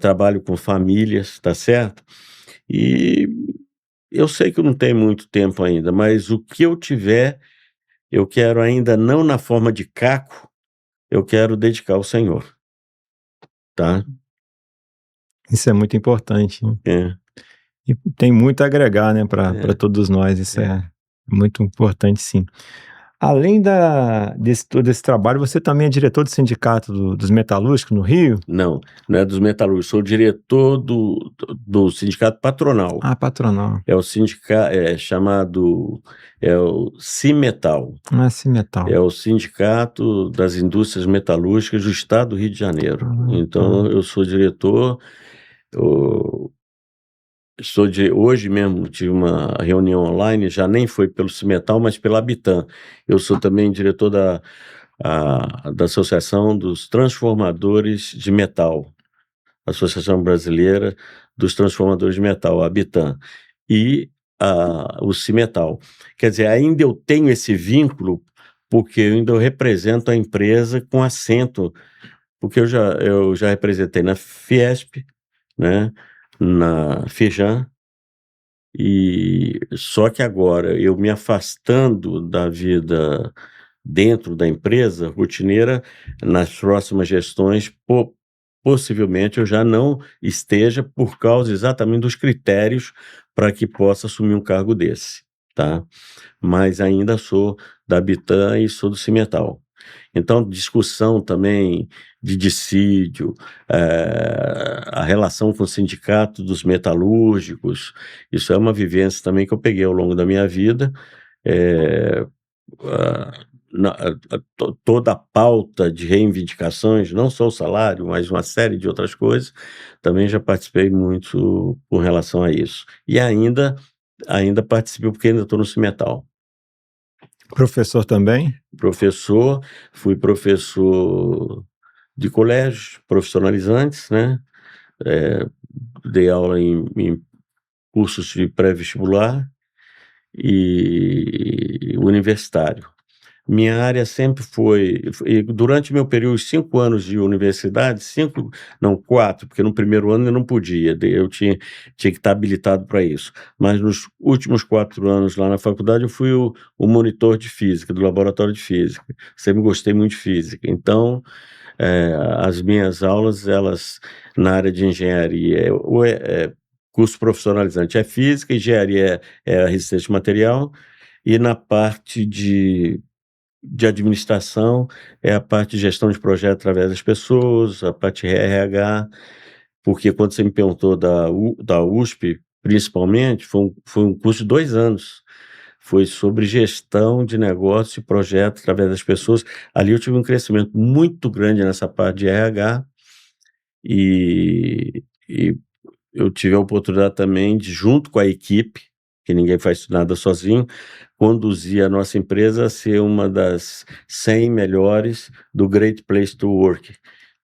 trabalho com famílias, tá certo? E eu sei que eu não tenho muito tempo ainda, mas o que eu tiver, eu quero ainda não na forma de caco, eu quero dedicar ao Senhor, tá? Isso é muito importante, né? É, E tem muito a agregar, né, para é. todos nós, isso é muito importante, sim. Além desse todo esse trabalho, você também é diretor do sindicato dos metalúrgicos no Rio? Não, não é dos metalúrgicos, sou diretor do sindicato patronal. Ah, patronal. É o sindicato, chamado, é o Cimetal. Ah, Cimetal. É o Sindicato das Indústrias Metalúrgicas do Estado do Rio de Janeiro. Então, eu sou diretor, eu hoje mesmo tive uma reunião online, já nem foi pelo Cimetal, mas pela Habitan. Eu sou também diretor da Associação dos Transformadores de Metal, Associação Brasileira dos Transformadores de Metal, a Habitan, e o Cimetal. Quer dizer, ainda eu tenho esse vínculo, porque eu represento a empresa com assento, porque eu já representei na Fiesp, né, na Fijan, e só que agora eu me afastando da vida dentro da empresa rotineira, nas próximas gestões, possivelmente eu já não esteja por causa exatamente dos critérios para que possa assumir um cargo desse, tá? Mas ainda sou da Habitan e sou do Cimetal. Então, discussão também de dissídio, a relação com o sindicato dos metalúrgicos, isso é uma vivência também que eu peguei ao longo da minha vida. eh, ah, Toda a pauta de reivindicações, não só o salário, mas uma série de outras coisas, também já participei muito com relação a isso. E ainda participo, porque ainda estou no Cimetal. Professor também? Fui professor de colégios profissionalizantes, né? Dei aula em cursos de pré-vestibular e universitário. Minha área sempre foi, e durante meu período, 5 anos de universidade, 5, não, 4, porque no primeiro ano eu não podia, eu tinha que estar habilitado para isso. Mas nos últimos 4 anos lá na faculdade, eu fui o monitor de física, do laboratório de física. Sempre gostei muito de física. Então, as minhas aulas, elas, na área de engenharia, ou curso profissionalizante é física, engenharia é resistência de material, e na parte de administração, é a parte de gestão de projeto através das pessoas, a parte RH, porque quando você me perguntou da USP, principalmente, foi um curso de 2 anos. Foi sobre gestão de negócio e projeto através das pessoas. Ali eu tive um crescimento muito grande nessa parte de RH e eu tive a oportunidade também de, junto com a equipe, que ninguém faz nada sozinho, conduzir a nossa empresa a ser uma das 100 melhores do Great Place to Work,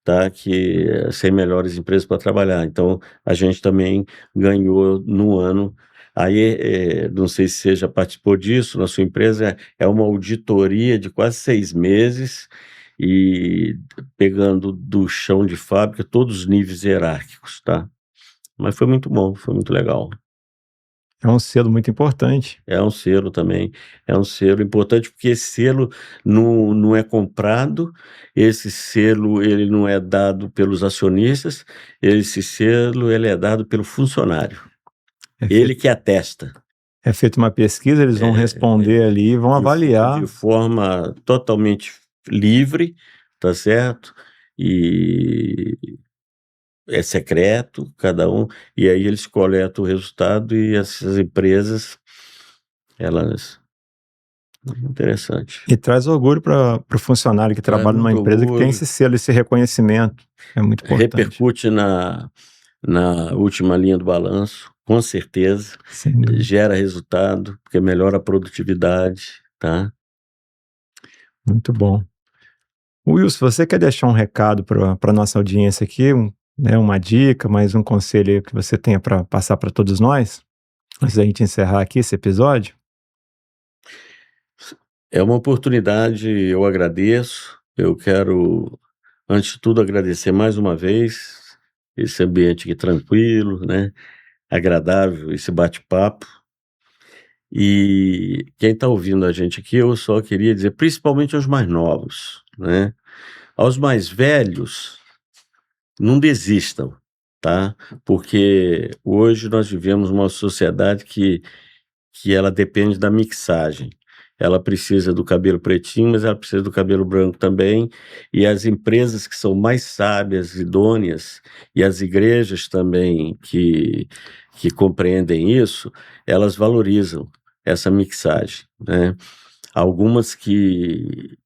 tá? Que 100 melhores empresas para trabalhar. Então, a gente também ganhou no ano. Aí, não sei se você já participou disso na sua empresa, é uma auditoria de quase 6 meses e pegando do chão de fábrica todos os níveis hierárquicos, tá? Mas foi muito bom, foi muito legal. É um selo muito importante. É um selo também, é um selo importante, porque esse selo não é comprado, esse selo ele não é dado pelos acionistas, esse selo ele é dado pelo funcionário, É ele feito, que atesta, é feita uma pesquisa, eles vão responder ali e vão avaliar. de forma totalmente livre, tá certo? E é secreto, cada um, e aí eles coletam o resultado e essas empresas, elas... Interessante. E traz orgulho para o funcionário que Traz trabalha numa muito empresa que tem orgulho, esse selo, esse reconhecimento. É muito importante. repercute na última linha do balanço, com certeza, Sem dúvida. gera resultado, porque melhora a produtividade, tá? Muito bom. Wilson, você quer deixar um recado para a nossa audiência aqui, né, uma dica, mais um conselho aí que você tenha para passar para todos nós, antes da gente encerrar aqui esse episódio? É uma oportunidade, eu agradeço, eu quero, antes de tudo, agradecer mais uma vez esse ambiente aqui tranquilo, né? Agradável, esse bate-papo. E quem está ouvindo a gente aqui, eu só queria dizer, principalmente aos mais novos, né? Aos mais velhos, não desistam, tá? Porque hoje nós vivemos uma sociedade que ela depende da mixagem. Ela precisa do cabelo pretinho, mas ela precisa do cabelo branco também. E as empresas que são mais sábias, idôneas, e as igrejas também que compreendem isso, elas valorizam essa mixagem, né? Algumas que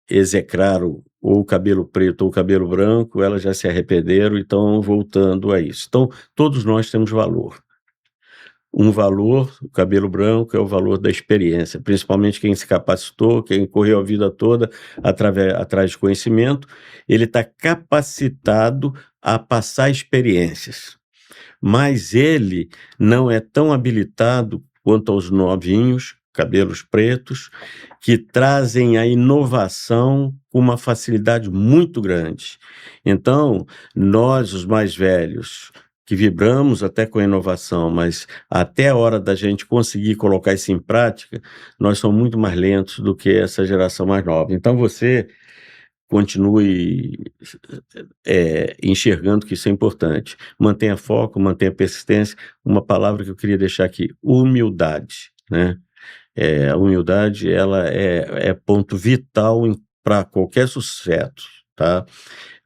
execraram ou o cabelo preto ou o cabelo branco, elas já se arrependeram e estão voltando a isso. Então, todos nós temos valor. Um valor, o cabelo branco é o valor da experiência, principalmente quem se capacitou, quem correu a vida toda atrás de conhecimento, ele está capacitado a passar experiências. Mas ele não é tão habilitado quanto aos novinhos, cabelos pretos, que trazem a inovação com uma facilidade muito grande. Então, nós, os mais velhos, que vibramos até com a inovação, mas até a hora da gente conseguir colocar isso em prática, nós somos muito mais lentos do que essa geração mais nova. Então, você continue enxergando que isso é importante. Mantenha foco, mantenha persistência. Uma palavra que eu queria deixar aqui, humildade, né? A humildade, ela é ponto vital para qualquer sucesso, tá?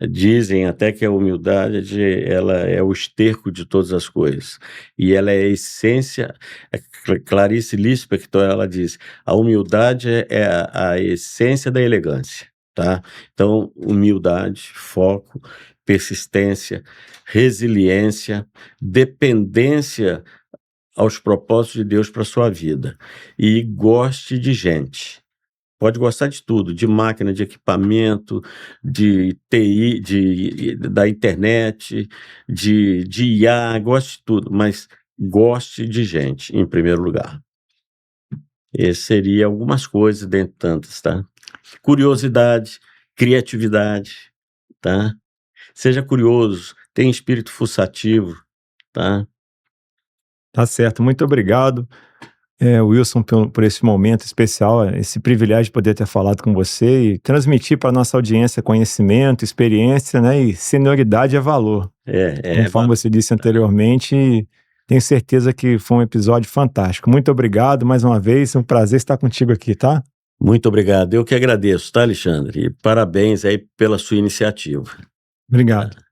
Dizem até que a humildade, ela é o esterco de todas as coisas, e ela é a essência. Clarice Lispector, ela diz, a humildade é a essência da elegância, tá? Então, humildade, foco, persistência, resiliência, dependência aos propósitos de Deus para sua vida, e goste de gente. Pode gostar de tudo, de máquina, de equipamento, de TI, da internet, de IA, goste de tudo, mas goste de gente, em primeiro lugar. Essas seriam algumas coisas, dentre tantas, tá? Curiosidade, criatividade, tá? Seja curioso, tenha espírito fuçativo, tá? Tá certo, muito obrigado, Wilson, por esse momento especial, esse privilégio de poder ter falado com você e transmitir para a nossa audiência conhecimento, experiência, né? E senioridade é valor. Conforme você disse anteriormente, tenho certeza que foi um episódio fantástico. Muito obrigado mais uma vez, é um prazer estar contigo aqui, tá? Muito obrigado, eu que agradeço, tá, Alexandre? E parabéns aí pela sua iniciativa. Obrigado.